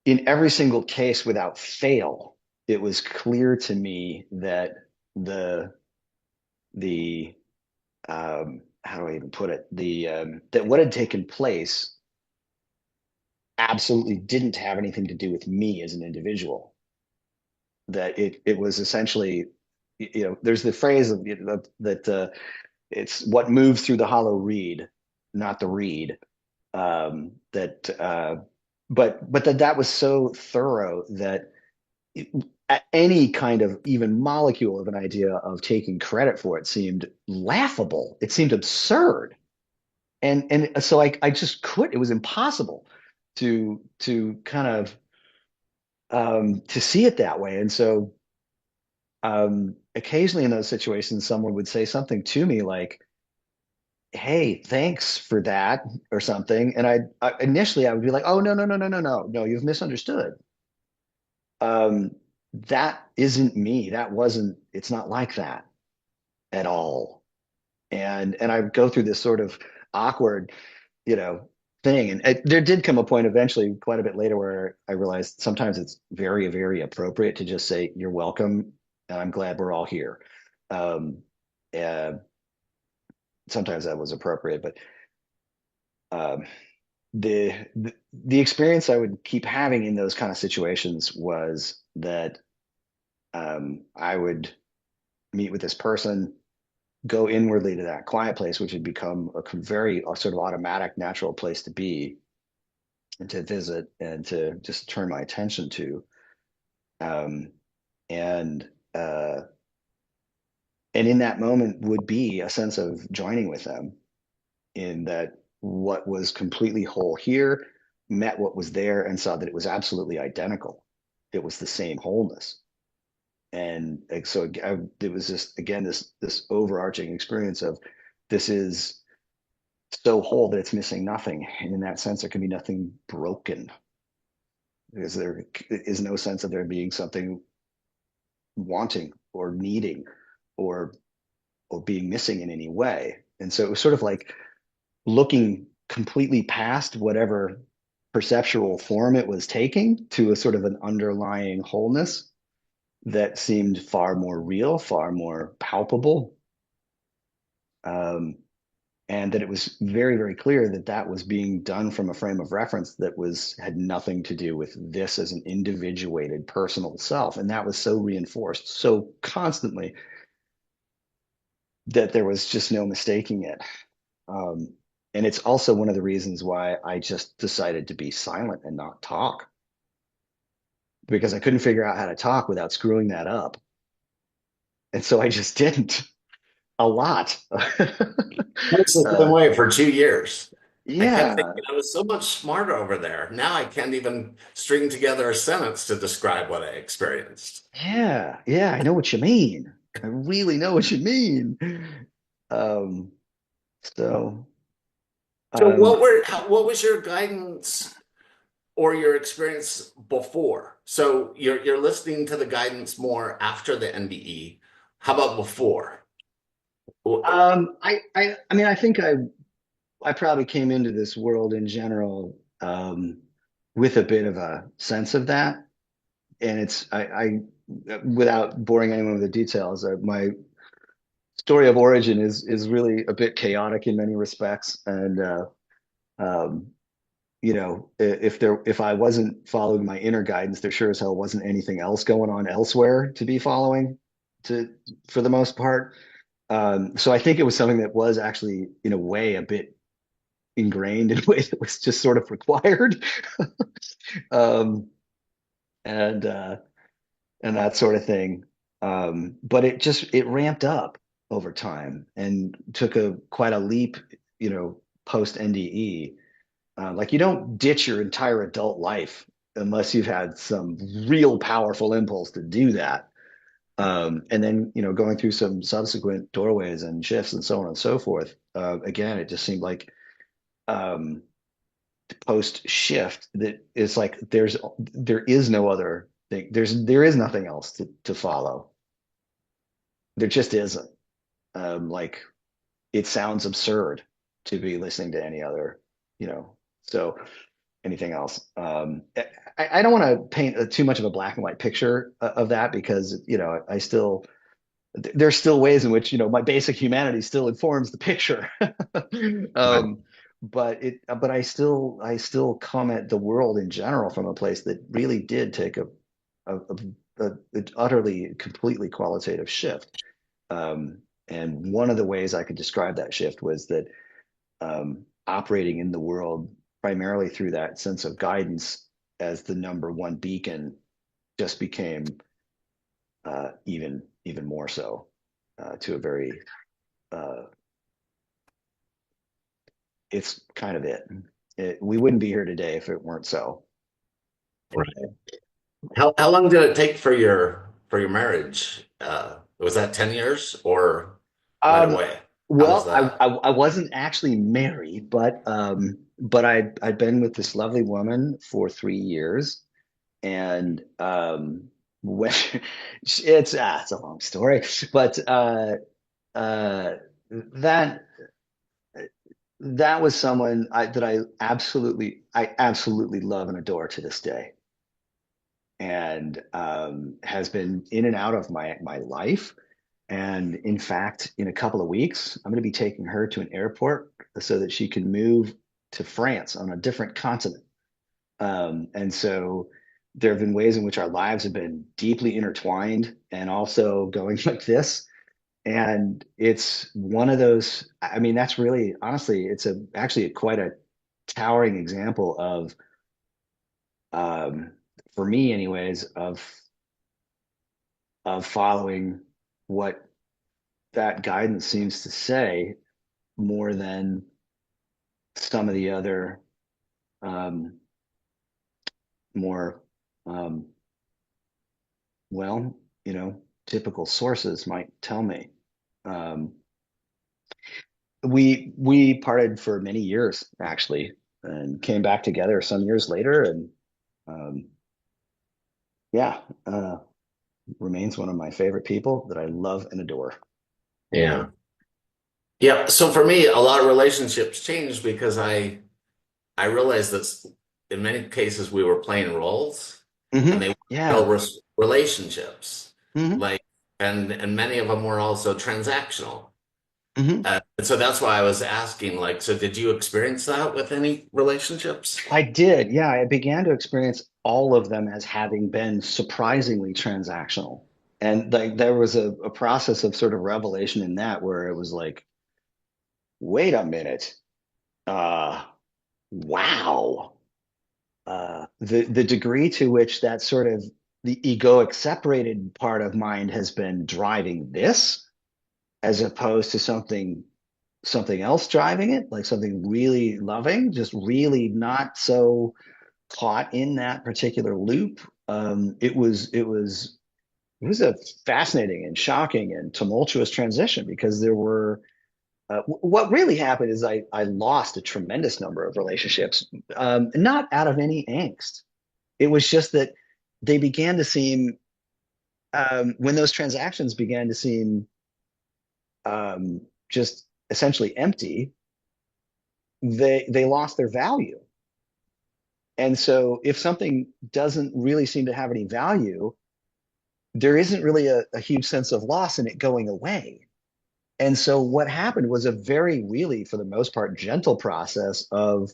in every single case, without fail, it was clear to me that the the how do I even put it, the that what had taken place absolutely didn't have anything to do with me as an individual. that it was essentially, there's the phrase of, that it's what moves through the hollow reed, not the reed. That but that was so thorough that it, any kind of even molecule of an idea of taking credit for it seemed laughable. It seemed absurd. And so I just could, it was impossible to kind of to see it that way. And so occasionally in those situations, someone would say something to me like, "Hey, thanks for that," or something. And initially I would be like, "Oh, no, no, no, no, no, no, no, you've misunderstood. Um, that isn't me. That wasn't, it's not like that at all." And I would go through this sort of awkward, you know, thing. And there did come a point eventually, quite a bit later, where I realized sometimes it's very, very appropriate to just say, "You're welcome. And I'm glad we're all here." Um, uh, Sometimes that was appropriate, but um, the experience I would keep having in those kind of situations was that I would meet with this person, go inwardly to that quiet place, which had become a sort of automatic, natural place to be and to visit and to just turn my attention to. Um, and uh, and in that moment would be a sense of joining with them in that what was completely whole here met what was there and saw that it was absolutely identical. It was the same wholeness. And like, so it was just, again, this overarching experience of this is so whole that it's missing nothing. And in that sense, there can be nothing broken because there is no sense of there being something wanting or needing or being missing in any way. And so it was sort of like looking completely past whatever perceptual form it was taking to a sort of an underlying wholeness that seemed far more real, far more palpable. Um, and that it was very, very clear that that was being done from a frame of reference that had nothing to do with this as an individuated personal self. And that was so reinforced so constantly that there was just no mistaking it. Um, and it's also one of the reasons why I just decided to be silent and not talk, because I couldn't figure out how to talk without screwing that up. And so I just didn't a lot. I was the same uh, way for 2 years. I kept yeah, thinking I was so much smarter over there. Now I can't even string together a sentence to describe what I experienced. yeah, yeah. I know what you mean. I really know what you mean. Um, so, So um, what was your guidance or your experience before? So you're listening to the guidance more after the NDE. How about before? I mean, I think I probably came into this world in general with a bit of a sense of that, and without boring anyone with the details, my story of origin is really a bit chaotic in many respects, and um, if I wasn't following my inner guidance, there sure as hell wasn't anything else going on elsewhere to be following, to for the most part. So I think it was something that was actually, in a way, a bit ingrained in a way that was just sort of required. um, and and that sort of thing. But it ramped up over time and took a quite a leap, post NDE. Like you don't ditch your entire adult life unless you've had some real powerful impulse to do that. And then, going through some subsequent doorways and shifts and so on and so forth. Again, it just seemed like um, post shift that it's like there is no other thing. There is nothing else to follow. There just isn't. Like it sounds absurd to be listening to any other, so anything else. I don't want to paint too much of a black and white picture of that because, there's still ways in which, my basic humanity still informs the picture. Right. um, but I still come at the world in general from a place that really did take a an utterly, completely qualitative shift. And one of the ways I could describe that shift was that operating in the world primarily through that sense of guidance as the number one beacon just became even more so to a very it's kind of we wouldn't be here today if it weren't so. Right. How long did it take for your marriage? Was that 10 years or right Um, away? How was well, that? I wasn't actually married, but I'd been with this lovely woman for 3 years, and when it's a long story, but uh, that that was someone that I absolutely love and adore to this day, and has been in and out of my life. And in fact, in a couple of weeks, I'm going to be taking her to an airport so that she can move to France on a different continent. And so there have been ways in which our lives have been deeply intertwined and also going like this. And it's one of those, I mean, that's really, honestly, it's actually quite a towering example of, um, for me anyways, of following what that guidance seems to say more than some of the other um, more um, well, typical sources might tell me. Um, we parted for many years actually, and came back together some years later, and um, yeah, remains one of my favorite people that I love and adore. Yeah. Yeah. So for me, a lot of relationships changed because I realized that in many cases we were playing roles and they were real Yeah. relationships. hmm Like and many of them were also transactional. hmm And so that's why I was asking, like, so did you experience that with any relationships? I did. Yeah, I began to experience all of them as having been surprisingly transactional. And like there was a process of sort of revelation in that where it was like, wait a minute. Uh, wow. The degree to which that sort of the egoic separated part of mind has been driving this as opposed to something else driving it, like something really loving, just really not so caught in that particular loop. It was a fascinating and shocking and tumultuous transition because there were what really happened is I lost a tremendous number of relationships, not out of any angst. It was just that they began to seem when those transactions began to seem just essentially empty, they lost their value. And so if something doesn't really seem to have any value, there isn't really a huge sense of loss in it going away. And so what happened was a very, really, for the most part, gentle process of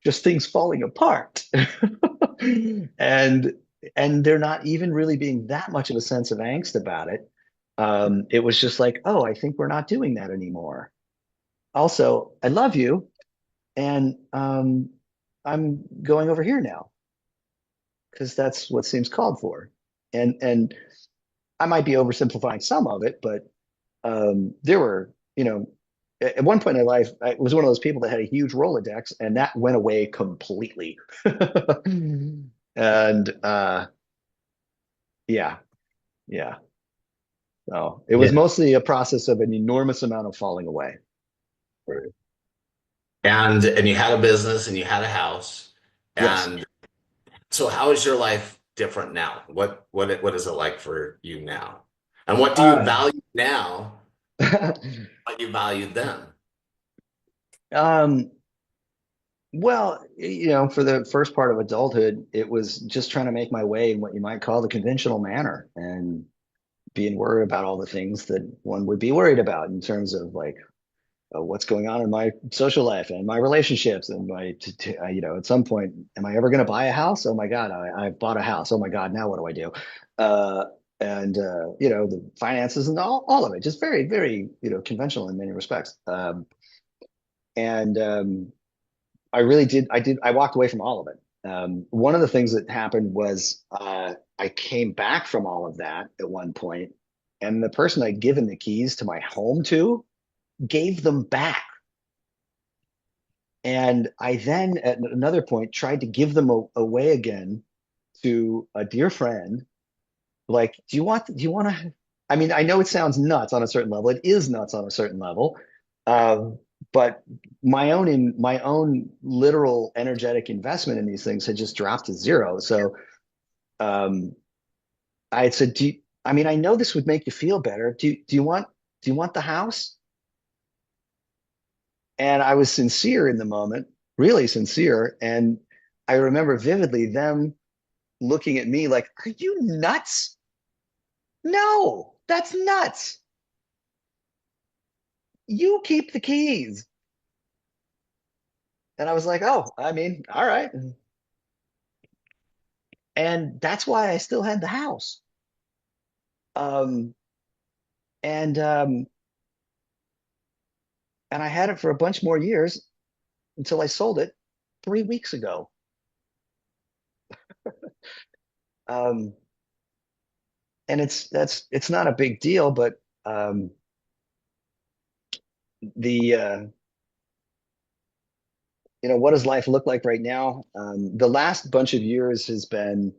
just things falling apart. and and there not even really being that much of a sense of angst about it. It was just like, oh, I think we're not doing that anymore. Also, I love you, and I'm going over here now because that's what seems called for. And I might be oversimplifying some of it, but there were, at one point in my life, I was one of those people that had a huge Rolodex, and that went away completely. And yeah, yeah. So it was Yeah. mostly a process of an enormous amount of falling away. Right. And you had a business and you had a house. Yes. And so how is your life different now? What is it like for you now? And what do you Uh, value now, what you valued then? um, well, for the first part of adulthood, it was just trying to make my way in what you might call the conventional manner and being worried about all the things that one would be worried about in terms of like what's going on in my social life and my relationships and at some point, am I ever going to buy a house? Oh my God, I bought a house. Oh my God, now what do I do? Uh, the finances and all of it, just very, very, conventional in many respects. And I walked away from all of it. One of the things that happened was I came back from all of that at one point, and the person I'd given the keys to my home to gave them back. And I then, at another point, tried to give them away again to a dear friend. Like, do you want to? I mean, I know it sounds nuts on a certain level. It is nuts on a certain level. But my own literal energetic investment in these things had just dropped to zero. So um, I had said, I mean, I know this would make you feel better. Do you want the house? And I was sincere in the moment, really sincere. And I remember vividly them looking at me like, "Are you nuts? No, that's nuts. You keep the keys." And I was like, "Oh, I mean, all right." And that's why I still had the house. Um, and um, and I had it for a bunch more years until I sold it 3 weeks ago. Um, and it's not a big deal, but um, the what does life look like right now? The last bunch of years has been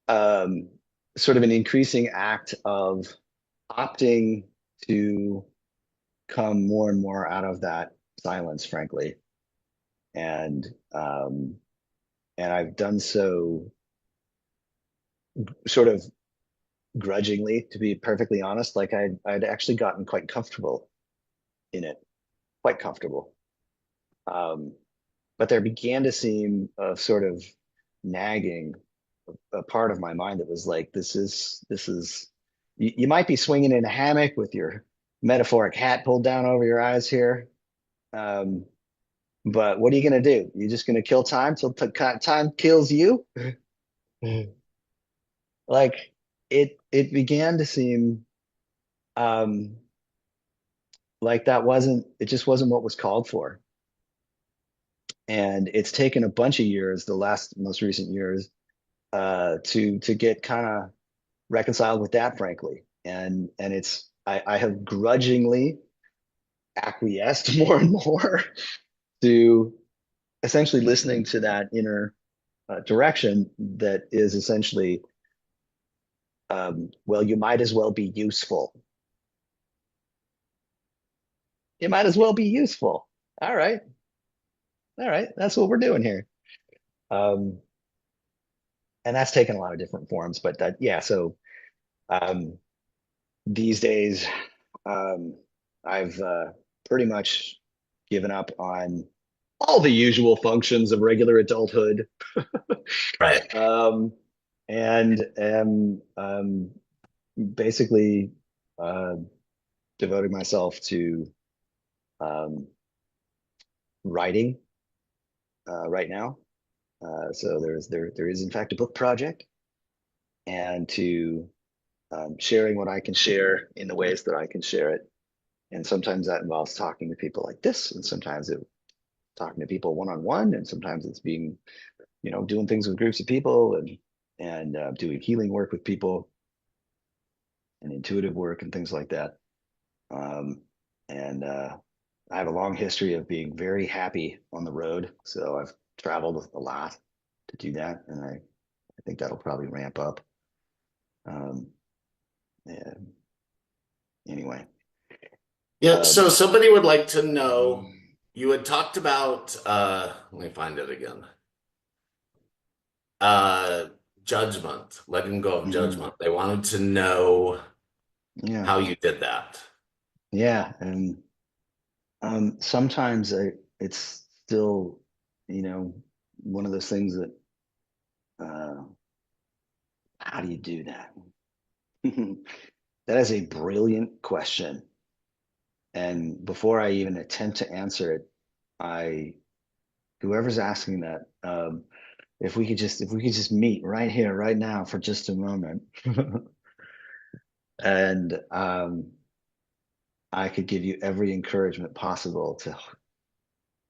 um, sort of an increasing act of opting to come more and more out of that silence, frankly, and um, and I've done so sort of grudgingly, to be perfectly honest. Like I'd actually gotten quite comfortable in it, quite comfortable. Um, but there began to seem a sort of nagging a part of my mind that was like, this is you might be swinging in a hammock with your metaphoric hat pulled down over your eyes here. Um, but what are you going to do? You're just going to kill time till time kills you? Like it began to seem um, like it just wasn't what was called for. And it's taken a bunch of years, the last most recent years, to get kind of reconciled with that, frankly. And I have grudgingly acquiesced more and more to essentially listening to that inner direction that is essentially, well, you might as well be useful. You might as well be useful. All right, all right, that's what we're doing here. Um, and that's taken a lot of different forms, but that, yeah. So um, these days, um, I've pretty much given up on all the usual functions of regular adulthood, Right. um, and am basically uh, devoting myself to um, writing right now. So there is in fact a book project, and to sharing what I can share in the ways that I can share it. And sometimes that involves talking to people like this, and sometimes it talking to people one on one, and sometimes it's being, doing things with groups of people and doing healing work with people and intuitive work and things like that. Um, and I have a long history of being very happy on the road, so I've traveled a lot to do that, and I think that'll probably ramp up. Um, and anyway, Yeah. um, So somebody would like to know, you had talked about, let me find it again. Uh, Judgment, letting go of mhm, judgment. They wanted to know yeah, how you did that. yeah, and sometimes it's still, you know, one of those things that, uh, how do you do that? That is a brilliant question. And before I even attempt to answer it, I whoever's asking that, if we could just meet right here, right now, for just a moment, and I could give you every encouragement possible to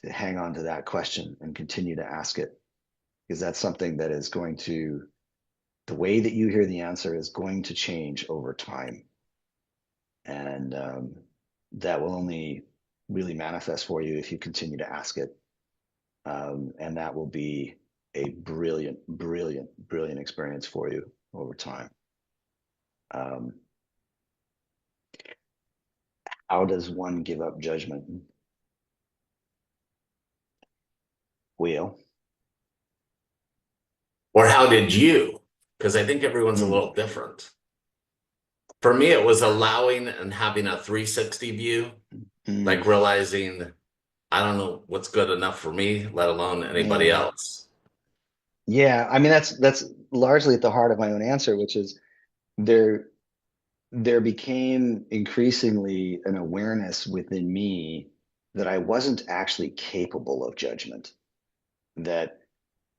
hang on to that question and continue to ask it, because that's something that is going to, the way that you hear the answer is going to change over time. And that will only really manifest for you if you continue to ask it. And that will be a brilliant, brilliant, brilliant experience for you over time. Um, how does one give up judgment? Wheel. Or how did you? Because I think everyone's a Mm, little different. For me, it was allowing and having a 360 view, mm, like realizing I don't know what's good enough for me, let alone anybody yeah. else. Yeah. I mean, that's largely at the heart of my own answer, which is there there became increasingly an awareness within me that I wasn't actually capable of judgment, that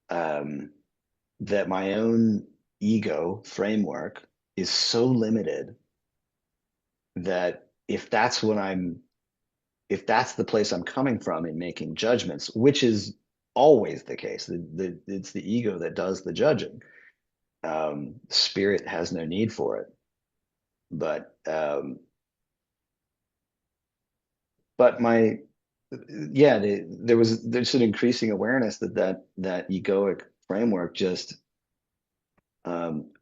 um, that my own ego framework is so limited that if that's the place I'm coming from in making judgments, which is always the case, it's the ego that does the judging. Spirit has no need for it, but my yeah, there's an increasing awareness that egoic framework just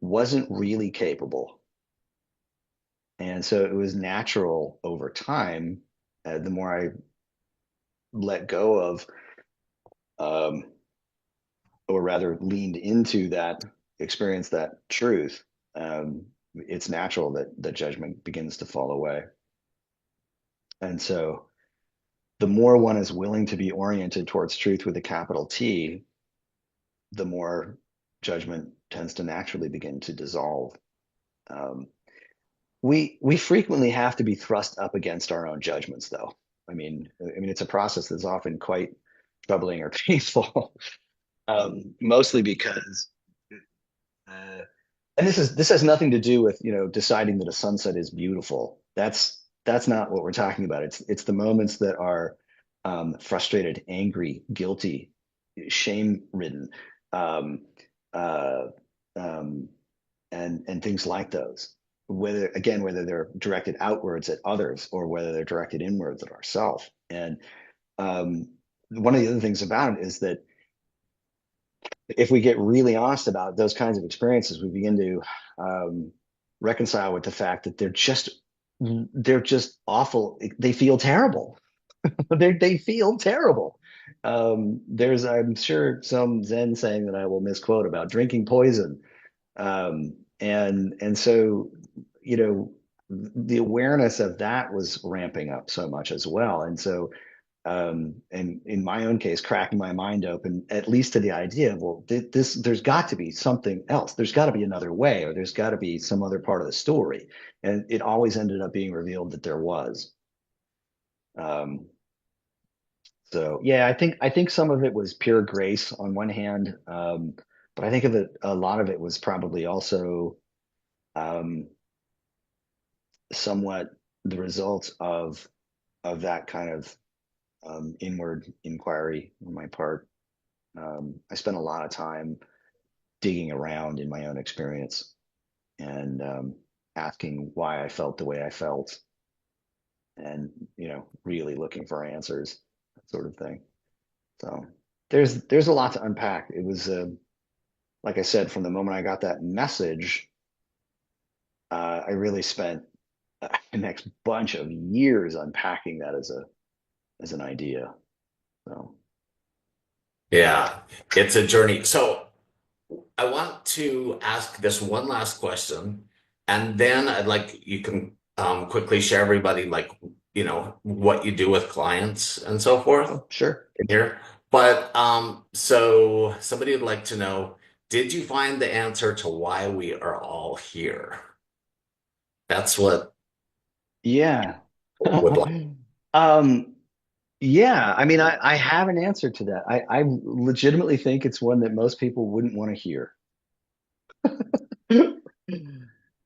wasn't really capable. And so it was natural over time, the more I let go of, um, or rather leaned into that experience, that truth, it's natural that the judgment begins to fall away. And so the more one is willing to be oriented towards truth with a capital T, the more judgment tends to naturally begin to dissolve. Um, we frequently have to be thrust up against our own judgments, though. I mean, it's a process that's often quite troubling or painful, mostly because, uh, and this has nothing to do with deciding that a sunset is beautiful. That's not what we're talking about. It's the moments that are frustrated, angry, guilty, shame ridden, um, uh, um, and things like those. Whether they're directed outwards at others or whether they're directed inwards at ourselves. And um, one of the other things about it is that if we get really honest about those kinds of experiences, we begin to reconcile with the fact that they're just awful. They feel terrible. They feel terrible. There's, I'm sure, some Zen saying that I will misquote about drinking poison. And so, the awareness of that was ramping up so much as well. And so, and in my own case, cracking my mind open, at least to the idea of, well, there's got to be something else. There's got to be another way, or there's got to be some other part of the story. And it always ended up being revealed that there was. Um, so yeah, I think some of it was pure grace on one hand, but I think of it, a lot of it was probably also um, somewhat the result of that kind of inward inquiry on my part. I spent a lot of time digging around in my own experience and asking why I felt the way I felt, and really looking for answers, that sort of thing. So there's a lot to unpack. It was like I said, from the moment I got that message, I really spent the next bunch of years unpacking that as an idea. So Yeah, it's a journey. So I want to ask this one last question, and then I'd like you can quickly share everybody like what you do with clients and so forth oh, sure. in here. But so somebody would like to know, did you find the answer to why we are all here? That's what. Yeah. would like. Um, yeah, I mean, I have an answer to that. I legitimately think it's one that most people wouldn't want to hear.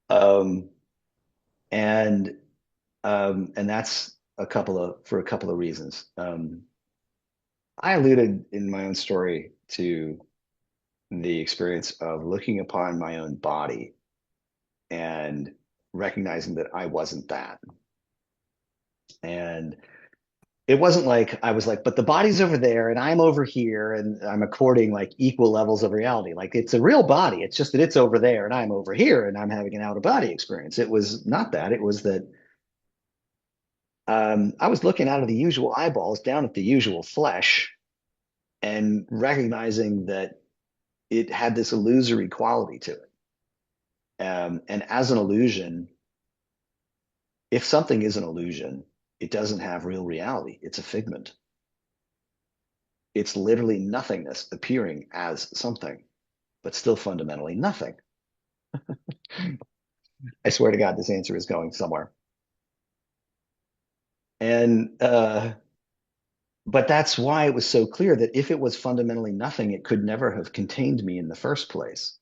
Um, and and that's for a couple of reasons. I alluded in my own story to the experience of looking upon my own body and recognizing that I wasn't that. And it wasn't like I was like, but the body's over there and I'm over here and I'm according like equal levels of reality. Like it's a real body. It's just that it's over there and I'm over here and I'm having an out of body experience. It was not that. It was that I was looking out of the usual eyeballs down at the usual flesh and recognizing that it had this illusory quality to it. And as an illusion, if something is an illusion, it doesn't have real reality. It's a figment. It's literally nothingness appearing as something, but still fundamentally nothing. I swear to God, this answer is going somewhere. And but that's why it was so clear that if it was fundamentally nothing, it could never have contained me in the first place.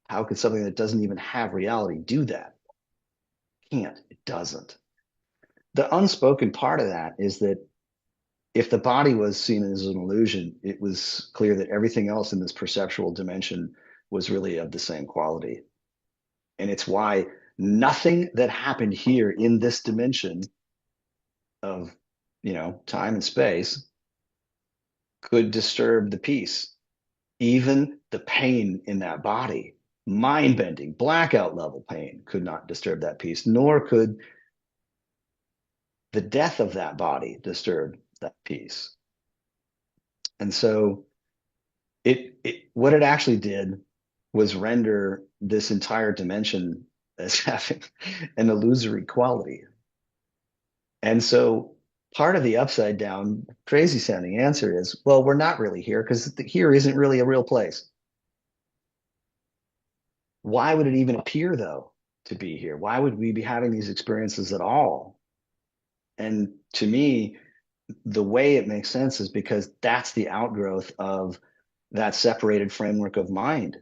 How could something that doesn't even have reality do that? It can't. It doesn't. The unspoken part of that is that if the body was seen as an illusion, it was clear that everything else in this perceptual dimension was really of the same quality. And it's why nothing that happened here in this dimension of, time and space could disturb the peace. Even the pain in that body, mind bending, blackout level pain, could not disturb that peace, nor could the death of that body disturb that peace. And so it what it actually did was render this entire dimension as having an illusory quality. And so part of the upside down, crazy sounding answer is, well, we're not really here because here isn't really a real place. Why would it even appear, though, to be here? Why would we be having these experiences at all? And to me, the way it makes sense is because that's the outgrowth of that separated framework of mind.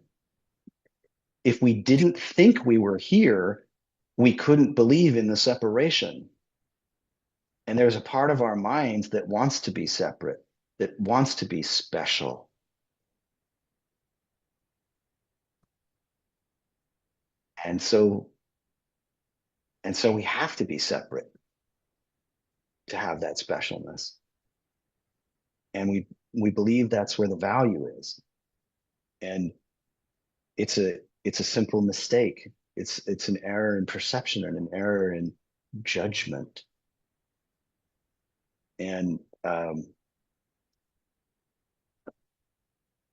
If we didn't think we were here, we couldn't believe in the separation. And there's a part of our minds that wants to be separate, that wants to be special. And so we have to be separate to have that specialness. And we believe that's where the value is. And it's a simple mistake. It's an error in perception and an error in judgment. And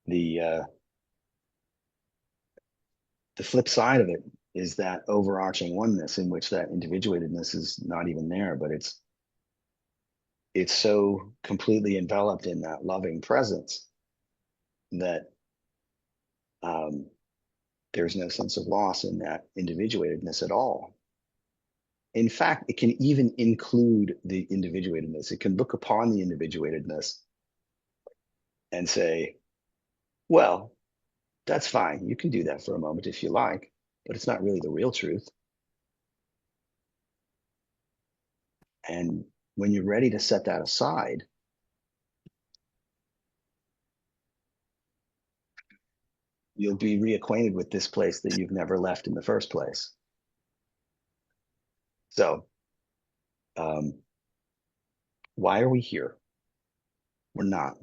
the the flip side of it is that overarching oneness in which that individuatedness is not even there, but it's so completely enveloped in that loving presence that um, there's no sense of loss in that individuatedness at all. In fact, it can even include the individuatedness. It can look upon the individuatedness and say, well, that's fine. You can do that for a moment if you like, but it's not really the real truth. And when you're ready to set that aside, you'll be reacquainted with this place that you've never left in the first place. So, um, why are we here? We're not.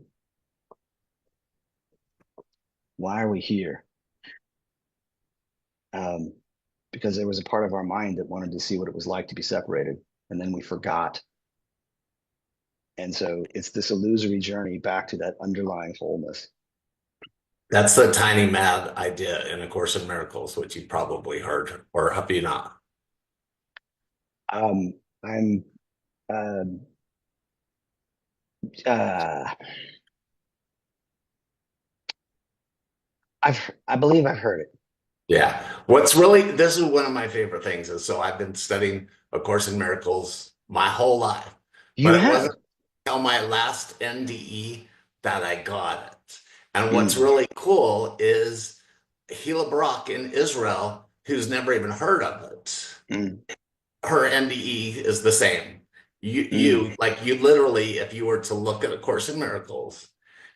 Why are we here? Um, because there was a part of our mind that wanted to see what it was like to be separated, and then we forgot. And so it's this illusory journey back to that underlying wholeness. That's the tiny mad idea in A Course in Miracles, which you probably heard, or have you not? Um, I'm, um, uh, I believe I've heard it. Yeah. This is one of my favorite things. Is so I've been studying A Course in Miracles my whole life, You but it wasn't have. until my last NDE that I got it. And what's Mm, really cool is Gila Barak in Israel, who's never even heard of it, mm, her NDE is the same. mm, You literally, if you were to look at A Course in Miracles,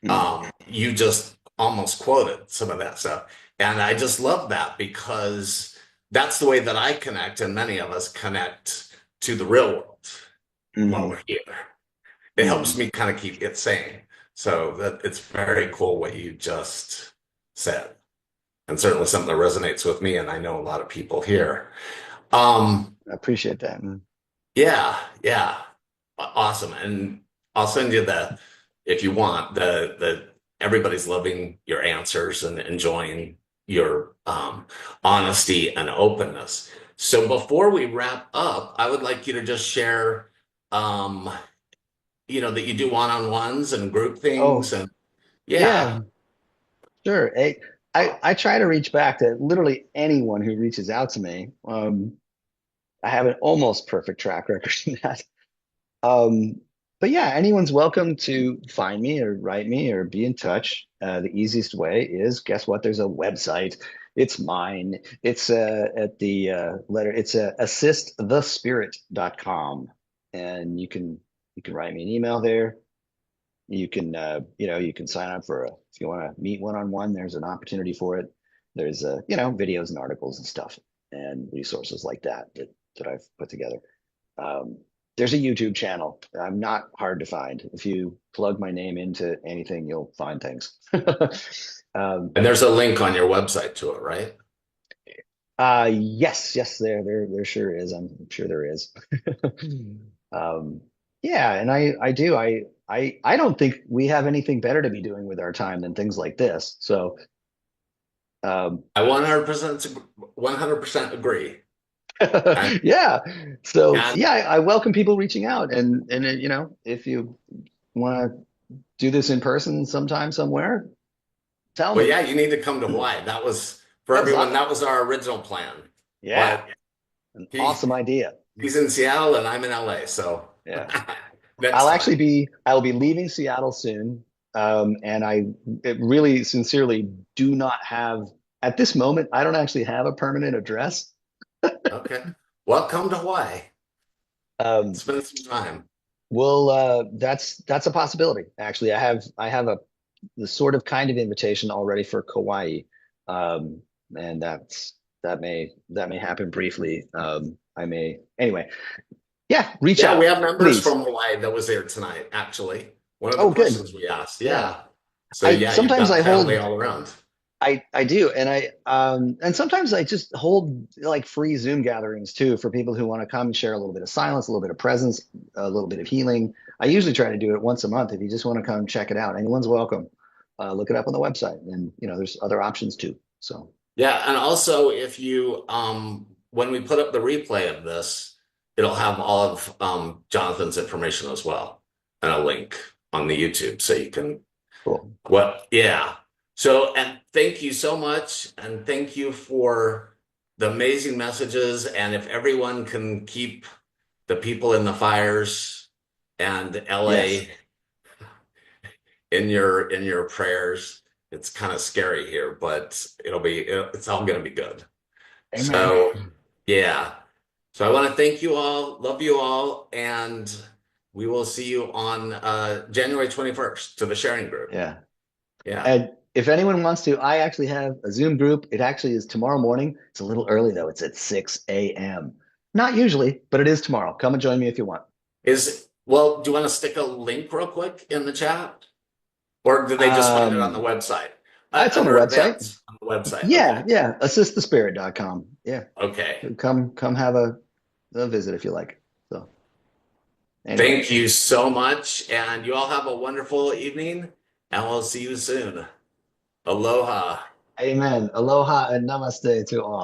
mm, you just almost quoted some of that stuff. And I just love that because that's the way that I connect, and many of us connect to the real world while mm, we're here. It helps mm. me kind of keep it sane. So that it's very cool what you just said. And certainly something that resonates with me, and I know a lot of people here. Um, I appreciate that. Mm. yeah, yeah. Awesome. And I'll send you if you want, everybody's loving your answers and enjoying your honesty and openness. So before we wrap up, I would like you to just share, um, that you do one-on-ones and group things Oh, and yeah, yeah. sure. I try to reach back to literally anyone who reaches out to me. I have an almost perfect track record in that. Um, but yeah, anyone's welcome to find me or write me or be in touch. The easiest way is, guess what? There's a website. It's mine. It's at the letter. It's assistthespirit.com, and you can write me an email there. You can sign up for if you want to meet one on one. There's an opportunity for it. There's videos and articles and stuff and resources like that I've put together. Um, there's a YouTube channel. I'm not hard to find. If you plug my name into anything, you'll find things. um, And there's a link on your website to it, right? yes, there sure is. I'm sure there is. um, yeah, and I do. I don't think we have anything better to be doing with our time than things like this. So, um, I 100% agree. And yeah. So and yeah, I welcome people reaching out, and if you want to do this in person sometime somewhere, tell well, me. yeah, you need to come to Hawaii. That was for That's everyone, that was our original plan. yeah, But an he awesome idea. he's in Seattle and I'm in LA, so Yeah. next time. I'll be leaving Seattle soon. And I really sincerely do not have, at this moment, I don't actually have a permanent address. Okay. Well, come to Hawaii. Um, Spend some time. well, that's a possibility. Actually, I have the sort of kind of invitation already for Kauai. Um, and that may happen briefly. I may anyway. Yeah, reach Yeah, we out, have members please. from Hawaii that was there tonight, actually. One of the Oh, good. questions we asked. Yeah. Yeah. So I yeah, you've sometimes got I family hold all around. I do, and sometimes I just hold like free Zoom gatherings too for people who want to come and share a little bit of silence, a little bit of presence, a little bit of healing. I usually try to do it once a month. If you just want to come check it out, anyone's welcome. Look it up on the website, and there's other options too. So Yeah, and also if you when we put up the replay of this, it'll have all of Jonathan's information as well and a link on the YouTube so you can cool. yeah. So and thank you so much and thank you for the amazing messages and if everyone can keep the people in the fires and Yes. LA in your prayers. It's kind of scary here, but it's all going to be good. Amen. So, yeah. So I want to thank you all, love you all, and we will see you on January 21st to the sharing group. Yeah. Yeah. And if anyone wants to, I actually have a Zoom group. It actually is tomorrow morning. It's a little early though. It's at 6 a.m. Not usually, but it is tomorrow. Come and join me if you want. Well, do you want to stick a link real quick in the chat? Or do they just find it on the Um, website? it's on the Under website. events on the website. Yeah, Okay. yeah. Assistthespirit.com. Yeah. Okay. Come have a visit if you like. So anyway. Thank you so much. And you all have a wonderful evening, and we'll see you soon. Aloha. Amen. Aloha and namaste to all.